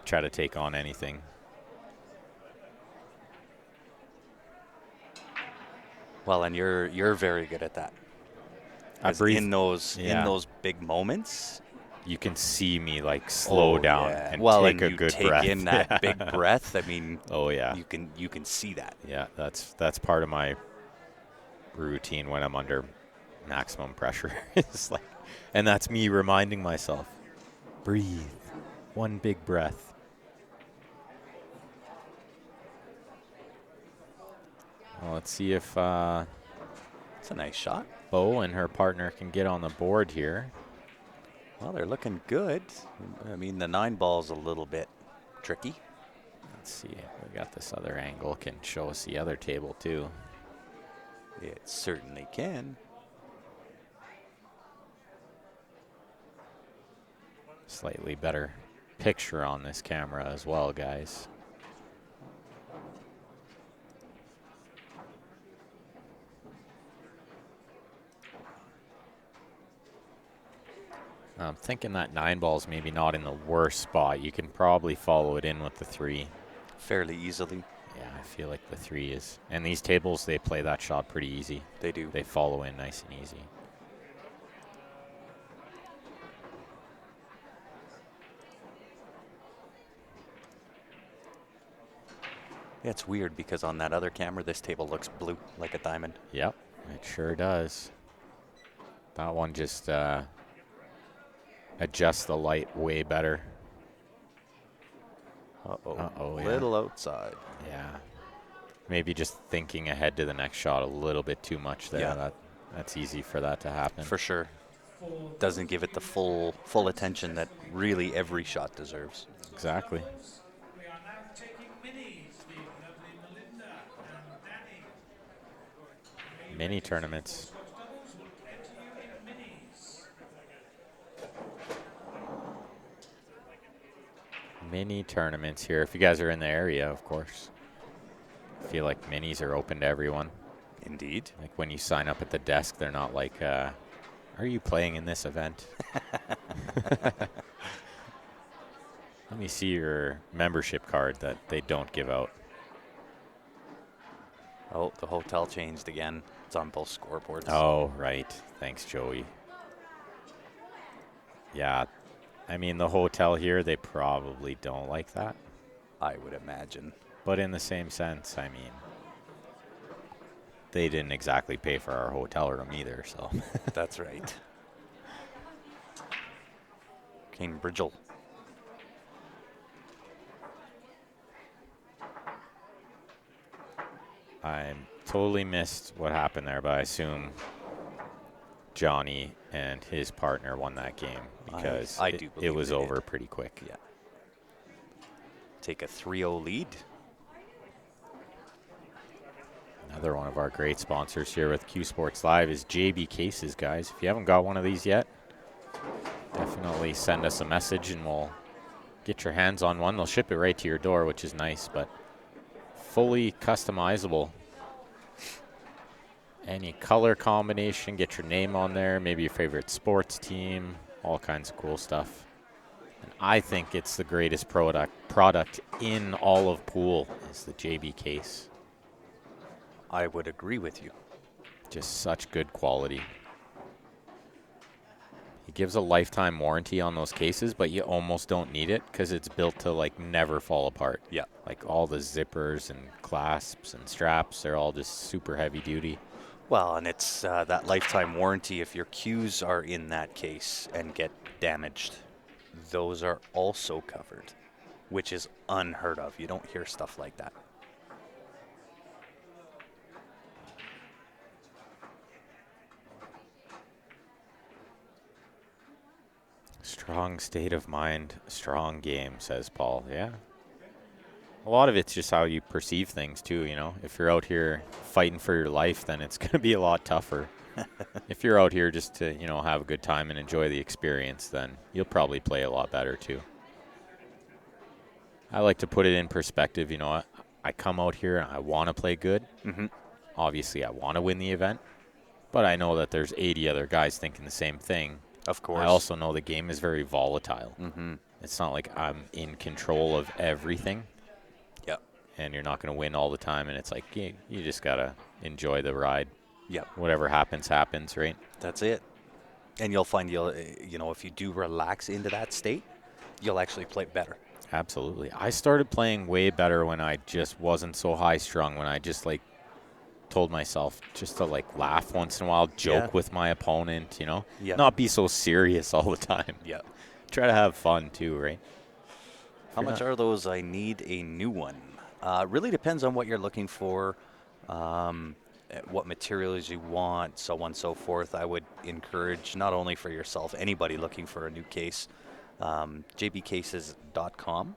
try to take on anything. Well, and you're very good at that. I breathe in those big moments. You can see me like slow down and take a good breath. In that big breath. I mean, you can see that. Yeah, that's part of my routine when I'm under maximum pressure. It's like, and that's me reminding myself, breathe, one big breath. Well, let's see if it's a nice shot. Bo and her partner can get on the board here. Well, they're looking good. I mean, the 9 ball's a little bit tricky. Let's see. We got this other angle. Can show us the other table, too. It certainly can. Slightly better picture on this camera as well, guys. I'm thinking that 9 ball's maybe not in the worst spot. You can probably follow it in with the 3. Fairly easily. Yeah, I feel like the 3 is. And these tables, they play that shot pretty easy. They do. They follow in nice and easy. Yeah, it's weird because on that other camera, this table looks blue, like a diamond. Yep, it sure does. That one just adjusts the light way better. Uh-oh. Uh-oh, yeah. Little outside. Yeah. Maybe just thinking ahead to the next shot a little bit too much there. Yeah. That's easy for that to happen. For sure. Doesn't give it the full attention that really every shot deserves. Exactly. We are now taking minis, the lovely Melinda and Danny. Mini tournaments. Scotch doubles will enter you in minis. Mini tournaments here. If you guys are in the area, of course. I feel like minis are open to everyone. Indeed. Like when you sign up at the desk, they're not like, are you playing in this event? Let me see your membership card that they don't give out. Oh, the hotel changed again. It's on both scoreboards. Oh, right. Thanks, Joey. Yeah. I mean, the hotel here, they probably don't like that. I would imagine. But in the same sense, I mean, they didn't exactly pay for our hotel room either, so. That's right. Cambridgel. I totally missed what happened there, but I assume Johnny and his partner won that game because I do it believe was they over did. pretty quick. Yeah. Take a 3-0 lead. Another one of our great sponsors here with Q Sports Live is JB Cases, guys. If you haven't got one of these yet, definitely send us a message and we'll get your hands on one. They'll ship it right to your door, which is nice, but fully customizable. Any color combination, get your name on there, maybe your favorite sports team, all kinds of cool stuff. And I think it's the greatest product in all of pool is the JB case. I would agree with you. Just such good quality. It gives a lifetime warranty on those cases, but you almost don't need it because it's built to like never fall apart. Yeah. Like all the zippers and clasps and straps, they're all just super heavy duty. Well, and it's that lifetime warranty. If your cues are in that case and get damaged, those are also covered, which is unheard of. You don't hear stuff like that. Strong state of mind, strong game, says Paul. Yeah. A lot of it's just how you perceive things, too, you know. If you're out here fighting for your life, then it's going to be a lot tougher. If you're out here just to, you know, have a good time and enjoy the experience, then you'll probably play a lot better, too. I like to put it in perspective, you know. I come out here and I want to play good. Mm-hmm. Obviously, I want to win the event. But I know that there's 80 other guys thinking the same thing. Of course. I also know the game is very volatile. Mm-hmm. It's not like I'm in control of everything. Yeah. And you're not going to win all the time. And it's like, you just got to enjoy the ride. Yeah. Whatever happens, happens, right? That's it. And you'll find if you do relax into that state, you'll actually play better. Absolutely. I started playing way better when I just wasn't so high strung, when I just like told myself just to like laugh once in a while, joke with my opponent, you know, not be so serious all the time. Yeah. Try to have fun too, right? How much are those? I need a new one. Really depends on what you're looking for, what materials you want, so on and so forth. I would encourage, not only for yourself, anybody looking for a new case, jbcases.com.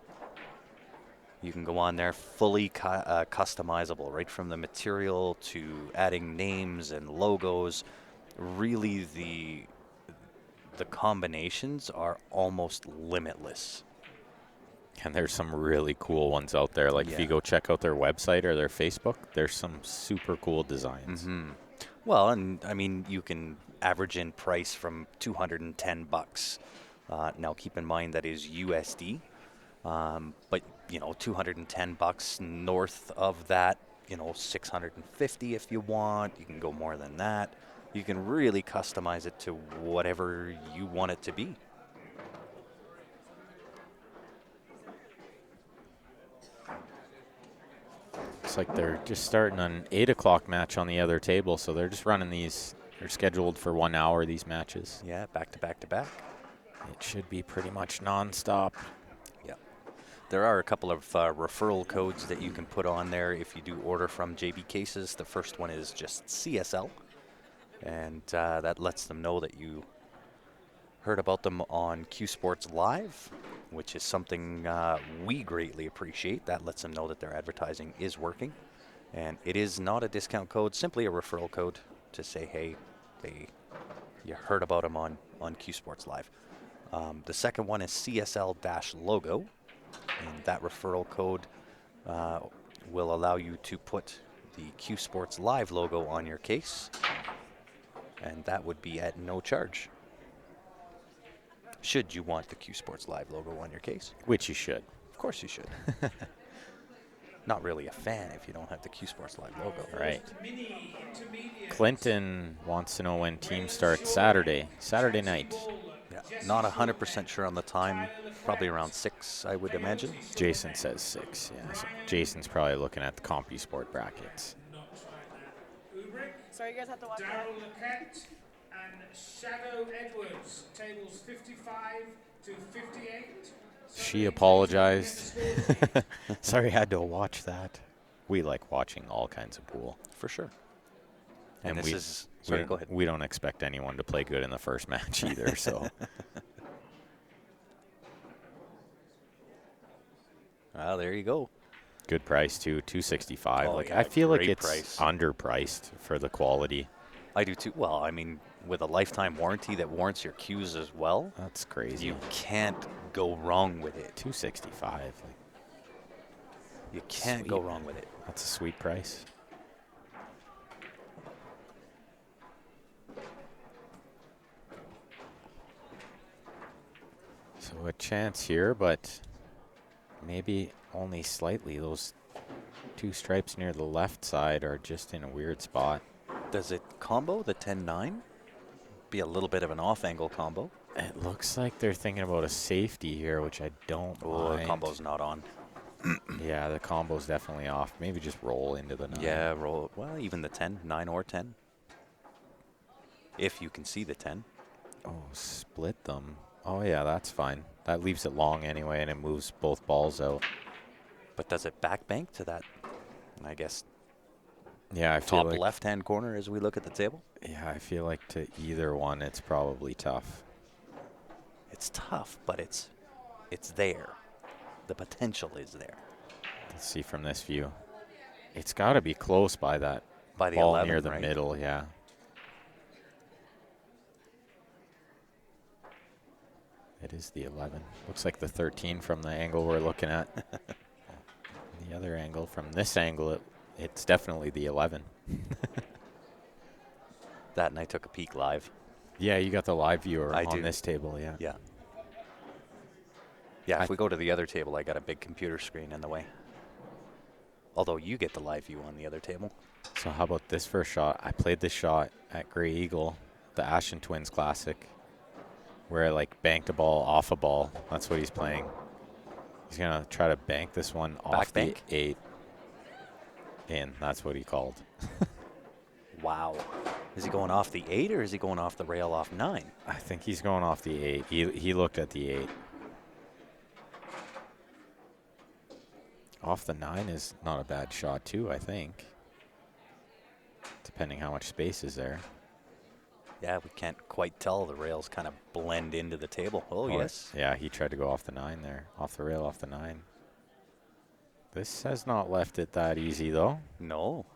You can go on there, fully customizable, right from the material to adding names and logos. Really, the combinations are almost limitless. And there's some really cool ones out there. Like if you go check out their website or their Facebook, there's some super cool designs. Mm-hmm. Well, and I mean, you can average in price from $210. Now, keep in mind that is USD. But $210 north of that, $650 if you want. You can go more than that. You can really customize it to whatever you want it to be. Looks like they're just starting an 8 o'clock match on the other table, so they're just running these. They're scheduled for 1 hour, these matches. Yeah, back to back to back. It should be pretty much nonstop. Yeah. There are a couple of referral codes that you can put on there if you do order from JB Cases. The first one is just CSL, and that lets them know that you heard about them on Q Sports Live, which is something we greatly appreciate. That lets them know that their advertising is working. And it is not a discount code, simply a referral code to say, hey, you heard about them on Q Sports Live. The second one is CSL-logo, and that referral code will allow you to put the Q Sports Live logo on your case, and that would be at no charge. Should you want the Q Sports Live logo on your case? Which you should. Of course you should. Not really a fan if you don't have the Q Sports Live logo. Right. Mini intermediate. Clinton wants to know when team starts Saturday night. Yeah, not 100% sure on the time. Probably around 6, I would imagine. Jason says 6. Yeah, so Jason's probably looking at the CompuSport brackets. Not try that. Ubrick, Sorry, you guys have to watch that. Daryl Lequette, and Shadow Edwards. Tables 55 to 58. She apologized. Sorry, I had to watch that. We like watching all kinds of pool. For sure. And this we, is... Sorry, go ahead. We don't expect anyone to play good in the first match either, so. Well, there you go. Good price, too, $265. Oh, like yeah, I feel like great it's price. underpriced for the quality. I do too. Well, I mean, with a lifetime warranty that warrants your cues as well, That's crazy. you can't go wrong with it. $265. Like, You can't go Sweet. wrong with it. that's a sweet price. So a chance here, but maybe only slightly. Those 2 stripes near the left side are just in a weird spot. Does it combo the 10-9? Be a little bit of an off-angle combo. It looks like they're thinking about a safety here, which I don't Oh, the mind. combo's not on. Yeah, the combo's definitely off. Maybe just roll into the 9. Yeah, roll. Well, even the 10, 9 or 10. If you can see the 10. Oh, split them. Oh, yeah, that's fine. That leaves it long anyway, and it moves both balls out. But does it back bank to that, I guess, Yeah, I feel top like, left-hand corner as we look at the table? yeah, I feel like to either one, it's probably tough. It's tough, but it's there. The potential is there. Let's see from this view. It's got to be close by that By the ball 11, near the right? middle, yeah. It is the 11. Looks like the 13 from the angle we're looking at. The other angle, from this angle, it's definitely the 11. That, and I took a peek live. Yeah, you got the live viewer I on do. this table, yeah. Yeah. Yeah, if we go to the other table, I got a big computer screen in the way. Although you get the live view on the other table. So how about this first shot? I played this shot at Grey Eagle, the Ashton Twins Classic, where I like banked a ball off a ball. That's what he's playing. He's gonna try to bank this one off Back the bank? 8 in. That's what he called. Wow. Is he going off the 8 or is he going off the rail off 9? I think he's going off the 8. He looked at the 8. Off the 9 is not a bad shot too, I think. Depending how much space is there. Yeah, we can't quite tell. The rails kind of blend into the table. Oh, yes. Yeah, he tried to go off the 9 there. Off the rail, off the 9. This has not left it that easy, though. No.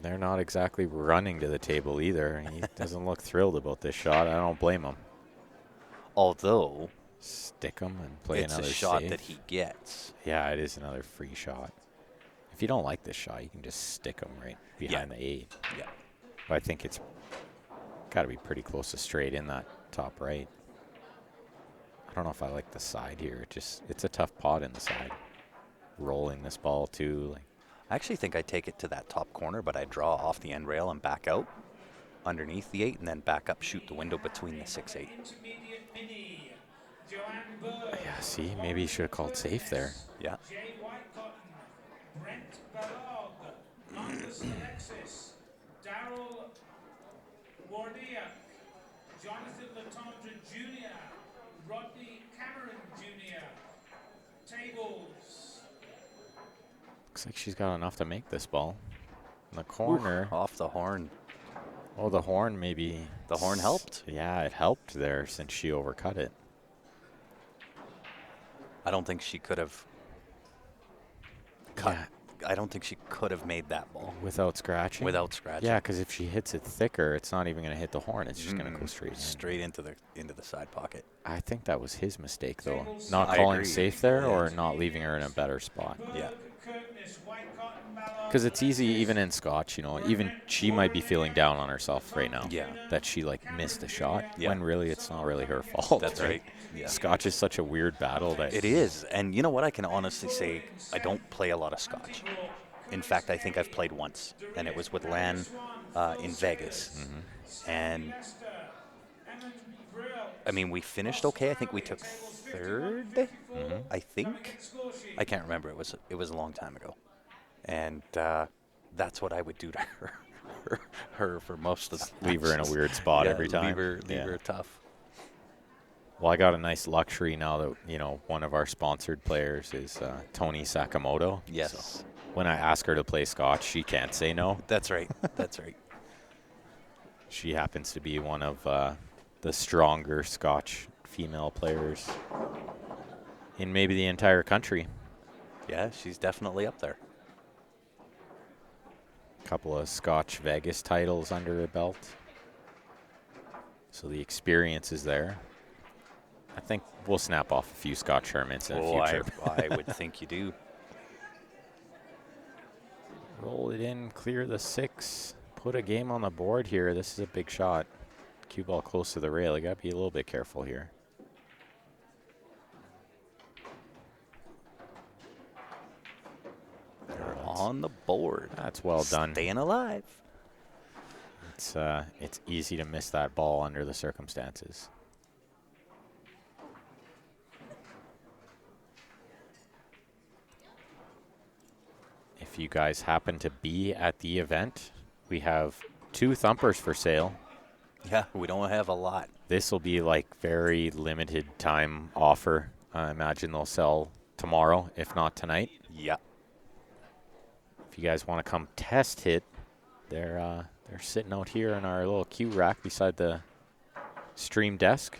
They're not exactly running to the table either. He doesn't look thrilled about this shot. I don't blame him. Although, Stick him and play it's a another shot save. that he gets. Yeah, it is another free shot. If you don't like this shot, you can just stick him right behind the 8. Yeah. But I think it's got to be pretty close to straight in that top right. I don't know if I like the side here. It's a tough pot in the side. Rolling this ball too. Like, I actually think I take it to that top corner, but I draw off the end rail and back out underneath the 8 and then back up, shoot the window between the 6-8. Intermediate mini. Joanne Bird. yeah, see, maybe you should have called safe there. Yeah. Jay Whitecotton. Brent Ballard, Marcus Alexis, Daryl Wardiak, Jonathan Latondra Jr., Rodney Cameron Jr., Tables. Looks like she's got enough to make this ball. In the corner. Off the horn. Oh, the horn maybe. The horn helped? Yeah, it helped there since she overcut it. I don't think she could have cut. Yeah. I don't think she could have made that ball Without scratching? without scratching. Yeah, because if she hits it thicker, it's not even going to hit the horn. It's just going to go straight in. Straight into the side pocket. I think that was his mistake, though. Tables. Not I calling agree. safe there Yeah. or not leaving her in a better spot. Yeah. Curtis, White Cotton, Ballard, Because it's easy, Alexis, even in Scotch, even she might be feeling down on herself right now. Yeah. That she, missed a shot, Yeah. when really it's not really her fault. That's right. Yeah. Scotch is such a weird battle that It is. And you know what? I can honestly say I don't play a lot of Scotch. In fact, I think I've played once, and it was with Lan in Vegas. And, I mean, we finished okay. I think we took third, I think. I can't remember. It was a long time ago. And that's what I would do to her for most of the leave her in a weird spot Yeah, every time. Leave her tough. Well, I got a nice luxury now that, one of our sponsored players is Tony Sakamoto. Yes. So when I ask her to play Scotch, she can't say no. That's right. That's right. She happens to be one of the stronger Scotch female players in maybe the entire country. Yeah, she's definitely up there. Couple of Scotch Vegas titles under her belt. So the experience is there. I think we'll snap off a few Scotch tournaments in the future. I would think you do. Roll it in, clear the 6, put a game on the board here. This is a big shot. Cue ball close to the rail. You got to be a little bit careful here. They're on the board. That's well done. Staying alive. It's easy to miss that ball under the circumstances. If you guys happen to be at the event, we have 2 thumpers for sale. Yeah, we don't have a lot. This will be very limited time offer. I imagine they'll sell tomorrow, if not tonight. Yeah. If you guys want to come test hit, they're sitting out here in our little cue rack beside the stream desk.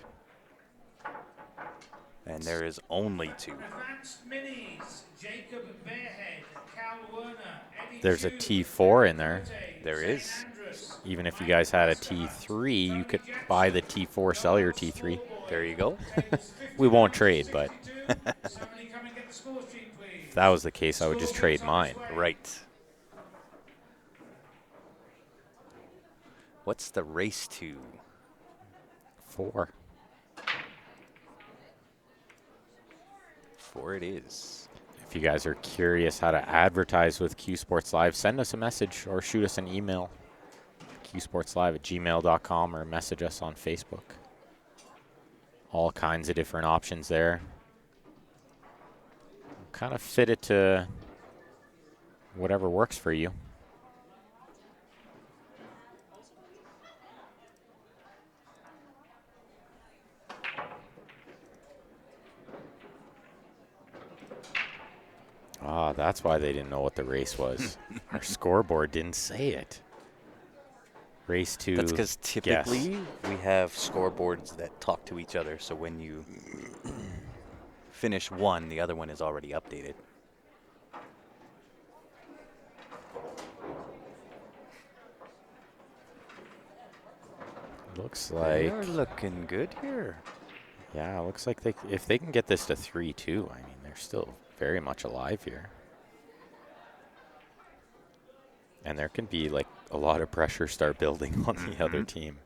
And there is only 2. Advanced Minis, Jacob Bearhead, Cal Werner, Eddie There's a Chu, T4 in there. There St. is. Andrews, Even if you guys had a T3, you could buy the T4, sell your T3. There you go. We won't trade, but Somebody come and get the score sheet, please. if that was the case, I would just trade mine. Right. What's the race to? 4. 4 it is. If you guys are curious how to advertise with Q Sports Live, send us a message or shoot us an email. qsportslive@gmail.com or message us on Facebook. All kinds of different options there. Kind of fit it to whatever works for you. Ah, that's why they didn't know what the race was. Our scoreboard didn't say it. Race to That's because guess. typically we have scoreboards that talk to each other. So when you finish one, the other one is already updated. Looks They're like, looking good here. yeah, looks like if they can get this to 3-2, I mean, they're still very much alive here. And there can be a lot of pressure start building on the other team.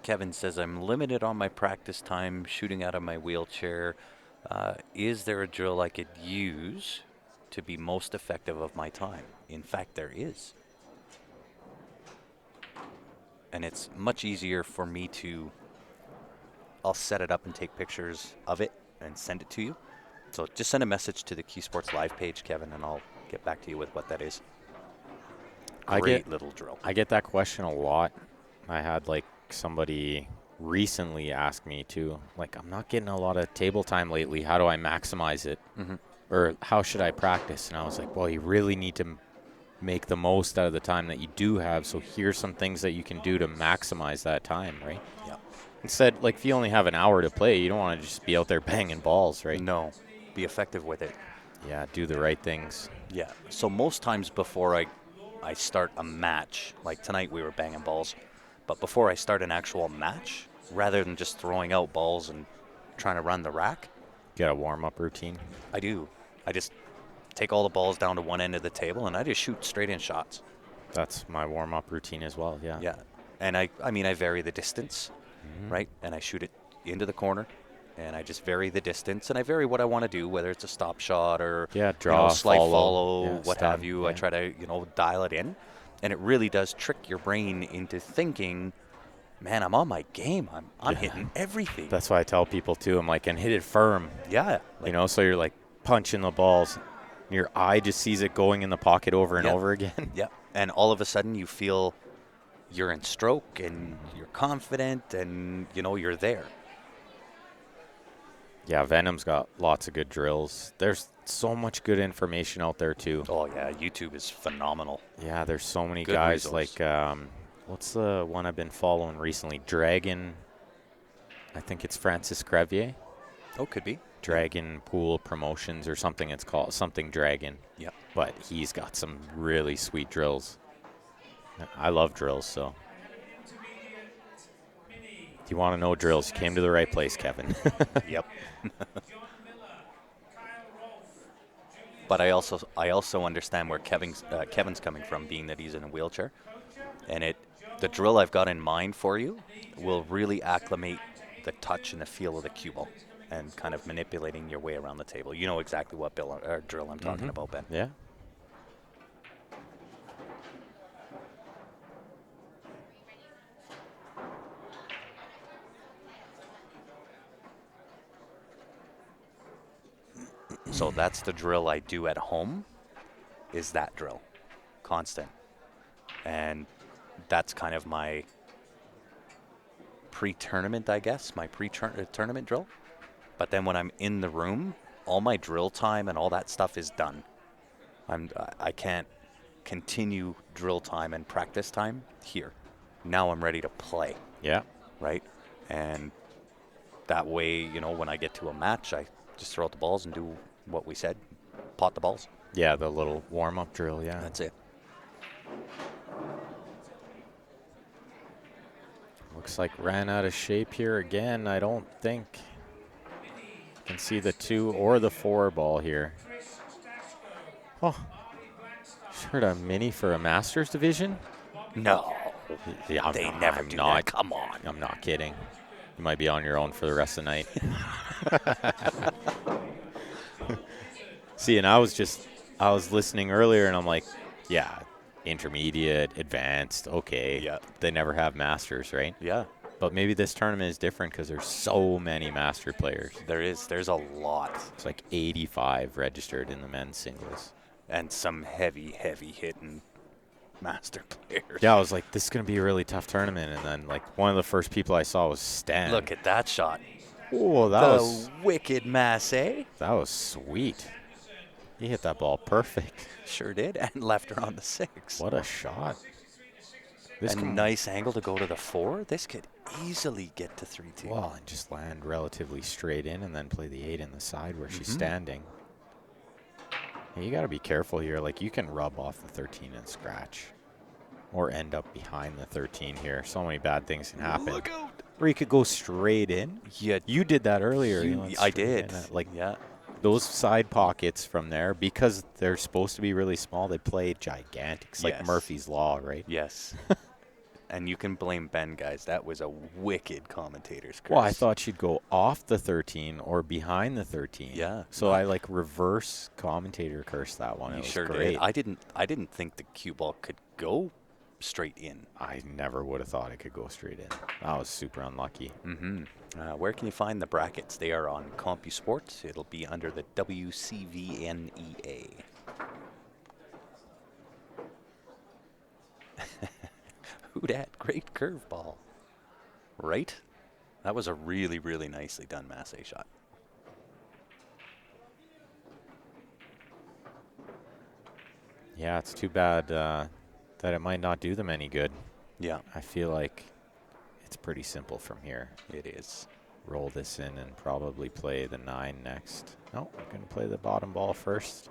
Kevin says, I'm limited on my practice time shooting out of my wheelchair. Is there a drill I could use to be most effective of my time? In fact, there is. And it's much easier for me I'll set it up and take pictures of it and send it to you. So just send a message to the Key Sports Live page, Kevin, and I'll get back to you with what that is. Great little drill. I get that question a lot. I had like somebody recently ask me too, like, I'm not getting a lot of table time lately. How do I maximize it? Or how should I practice? And I was like, well, you really need to make the most out of the time that you do have. So here's some things that you can do to maximize that time, right? Yeah. Instead, like if you only have an hour to play, you don't want to just be out there banging balls, right? No, be effective with it. Yeah, do the right things. Yeah. So most times before I start a match, like tonight we were banging balls, but before I start an actual match, rather than just throwing out balls and trying to run the rack, Get a warm-up routine. I do. I just take all the balls down to one end of the table and I just shoot straight in shots. That's my warm-up routine as well, yeah. Yeah. And I mean, I vary the distance, right? And I shoot it into the corner and I just vary the distance and I vary what I want to do, whether it's a stop shot or draw, slight follow, follow, yeah, what stun, have you. yeah. I try to, dial it in. And it really does trick your brain into thinking, man, I'm on my game. I'm hitting everything. That's why I tell people too, I'm like, and hit it firm. Yeah. So you're like punching the balls. Your eye just sees it going in the pocket over and Yeah. over again. Yeah. And all of a sudden you feel you're in stroke and you're confident and, you're there. Yeah, Venom's got lots of good drills. There's so much good information out there too. Oh, yeah. YouTube is phenomenal. Yeah, there's so many Good guys resource. like, what's the one I've been following recently? Dragon, I think it's Francis Crevier. Oh, could be. Dragon Pool Promotions or something it's called, something Dragon. Yeah. But he's got some really sweet drills. I love drills, so. If you want to know drills, you came to the right place, Kevin. Yep. But I also understand where Kevin's coming from, being that he's in a wheelchair, and the drill I've got in mind for you will really acclimate the touch and the feel of the cue ball, and kind of manipulating your way around the table. You know exactly what drill I'm talking about, Ben. Yeah. So that's the drill I do at home, is that drill, constant. And that's kind of my pre-tournament, I guess, my pre-tournament drill. But then when I'm in the room, all my drill time and all that stuff is done. I can't continue drill time and practice time here. Now I'm ready to play, Yeah. right? And that way, when I get to a match, I just throw out the balls and do what we said, pot the balls. Yeah, the little warm-up drill, yeah. That's it. Looks like ran out of shape here again. I don't think can see the 2 or the 4 ball here. Oh, heard a mini for a Masters division? No, Yeah, they I'm never do not. that. Come on. I'm not kidding. You might be on your own for the rest of the night. See, and I was listening earlier, and I'm like, yeah, intermediate, advanced, okay. Yeah. They never have Masters, right? Yeah, But maybe this tournament is different because there's so many Master players. there's a lot. It's like 85 registered in the men's singles. And some heavy hitting master players. Yeah, I was like, this is going to be a really tough tournament. And then, like, one of the first people I saw was Stan. Look at that shot. Oh, The wicked mass, eh? that was sweet. He hit that ball perfect. Sure did, and left her on the 6. What a shot. This A nice angle to go to the 4. This could easily get to 3-2. Well, and just land relatively straight in and then play the 8 in the side where she's standing. Yeah, you got to be careful here. Like, you can rub off the 13 and scratch or end up behind the 13 here. So many bad things can happen. Look out! Or you could go straight in. Yeah, You did that earlier. You went I straight did. in. Like, yeah. those side pockets from there, because they're supposed to be really small, they play gigantic. It's like Yes. Murphy's Law, right? Yes. And you can blame Ben, guys. That was a wicked commentator's curse. Well, I thought she'd go off the 13 or behind the 13. Yeah. So I like reverse commentator curse that one. You It was sure great. did. I didn't think the cue ball could go straight in. I never would have thought it could go straight in. That was super unlucky. Where can you find the brackets? They are on CompuSport. It'll be under the WCVNEA. Who dat? Great curveball. Right? That was a really, really nicely done Massey shot. Yeah, it's too bad that it might not do them any good. Yeah, I feel like it's pretty simple from here. it is. Roll this in and probably play the 9 next. No, we're going to play the bottom ball first.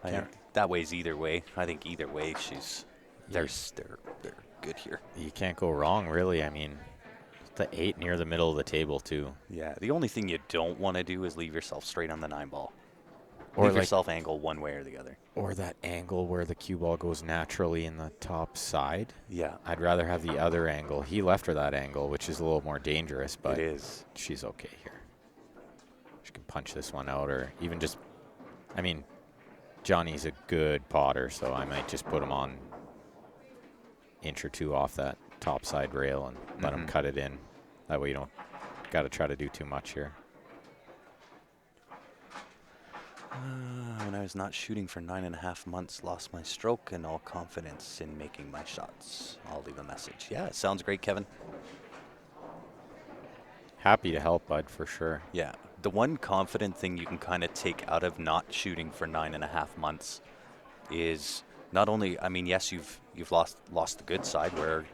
I Can't- think that weigh's either way. I think either way, they're good here. You can't go wrong, really. I mean, the 8 near the middle of the table, too. Yeah, the only thing you don't want to do is leave yourself straight on the 9 ball. Or Leave like- yourself angle one way or the other. Or that angle where the cue ball goes naturally in the top side. Yeah, I'd rather have the other angle. He left her that angle, which is a little more dangerous, but it is. she's okay here. She can punch this one out, or even just, I mean, Johnny's a good potter, so I might just put him on inch or two off that top side rail and let him cut it in. That way you don't got to try to do too much here. When I was not shooting for 9.5 months, lost my stroke and all confidence in making my shots. I'll leave a message. Yeah, sounds great, Kevin. Happy to help, bud, for sure. Yeah, the one confident thing you can kind of take out of not shooting for 9.5 months is not only, I mean, yes, you've lost the good side where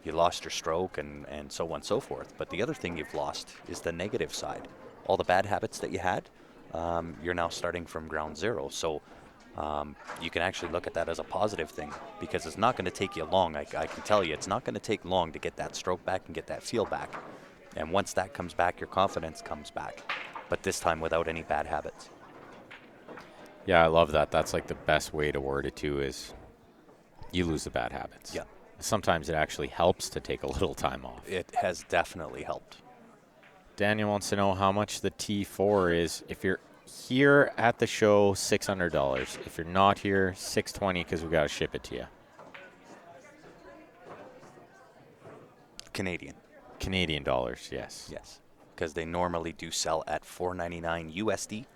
you lost your stroke and so on and so forth. But the other thing you've lost is the negative side. All the bad habits that you had, you're now starting from ground zero. So you can actually look at that as a positive thing because it's not going to take you long. I can tell you, it's not going to take long to get that stroke back and get that feel back. And once that comes back, your confidence comes back. But this time without any bad habits. Yeah, I love that. That's like the best way to word it too is you lose the bad habits. Yeah. Sometimes it actually helps to take a little time off. It has definitely helped. Daniel wants to know how much the T4 is. If you're here at the show, $600. If you're not here, $620 because we got to ship it to you. Canadian dollars, yes. Yes, because they normally do sell at $4.99 USD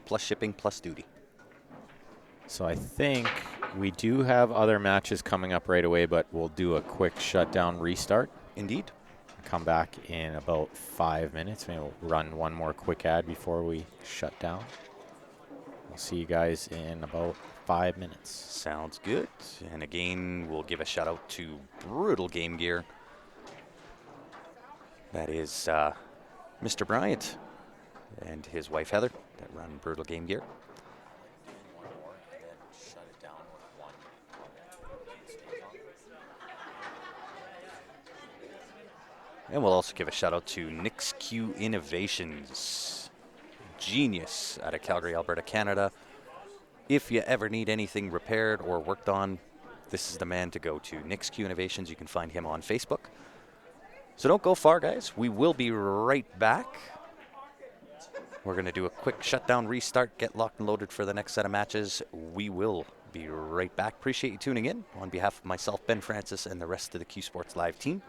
plus shipping plus duty. So I think we do have other matches coming up right away, but we'll do a quick shutdown restart. Indeed. Come back in about 5 minutes. Maybe we'll run one more quick ad before we shut down. We'll see you guys in about 5 minutes. Sounds good. And again, we'll give a shout out to Brutal Game Gear. That is Mr. Bryant and his wife Heather that run Brutal Game Gear. And we'll also give a shout out to NixQ Innovations. Genius out of Calgary, Alberta, Canada. If you ever need anything repaired or worked on, this is the man to go to. NixQ Innovations, you can find him on Facebook. So don't go far, guys. We will be right back. We're going to do a quick shutdown restart, get locked and loaded for the next set of matches. We will be right back. Appreciate you tuning in. On behalf of myself, Ben Francis, and the rest of the Q Sports Live team,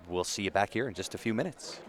we'll see you back here in just a few minutes.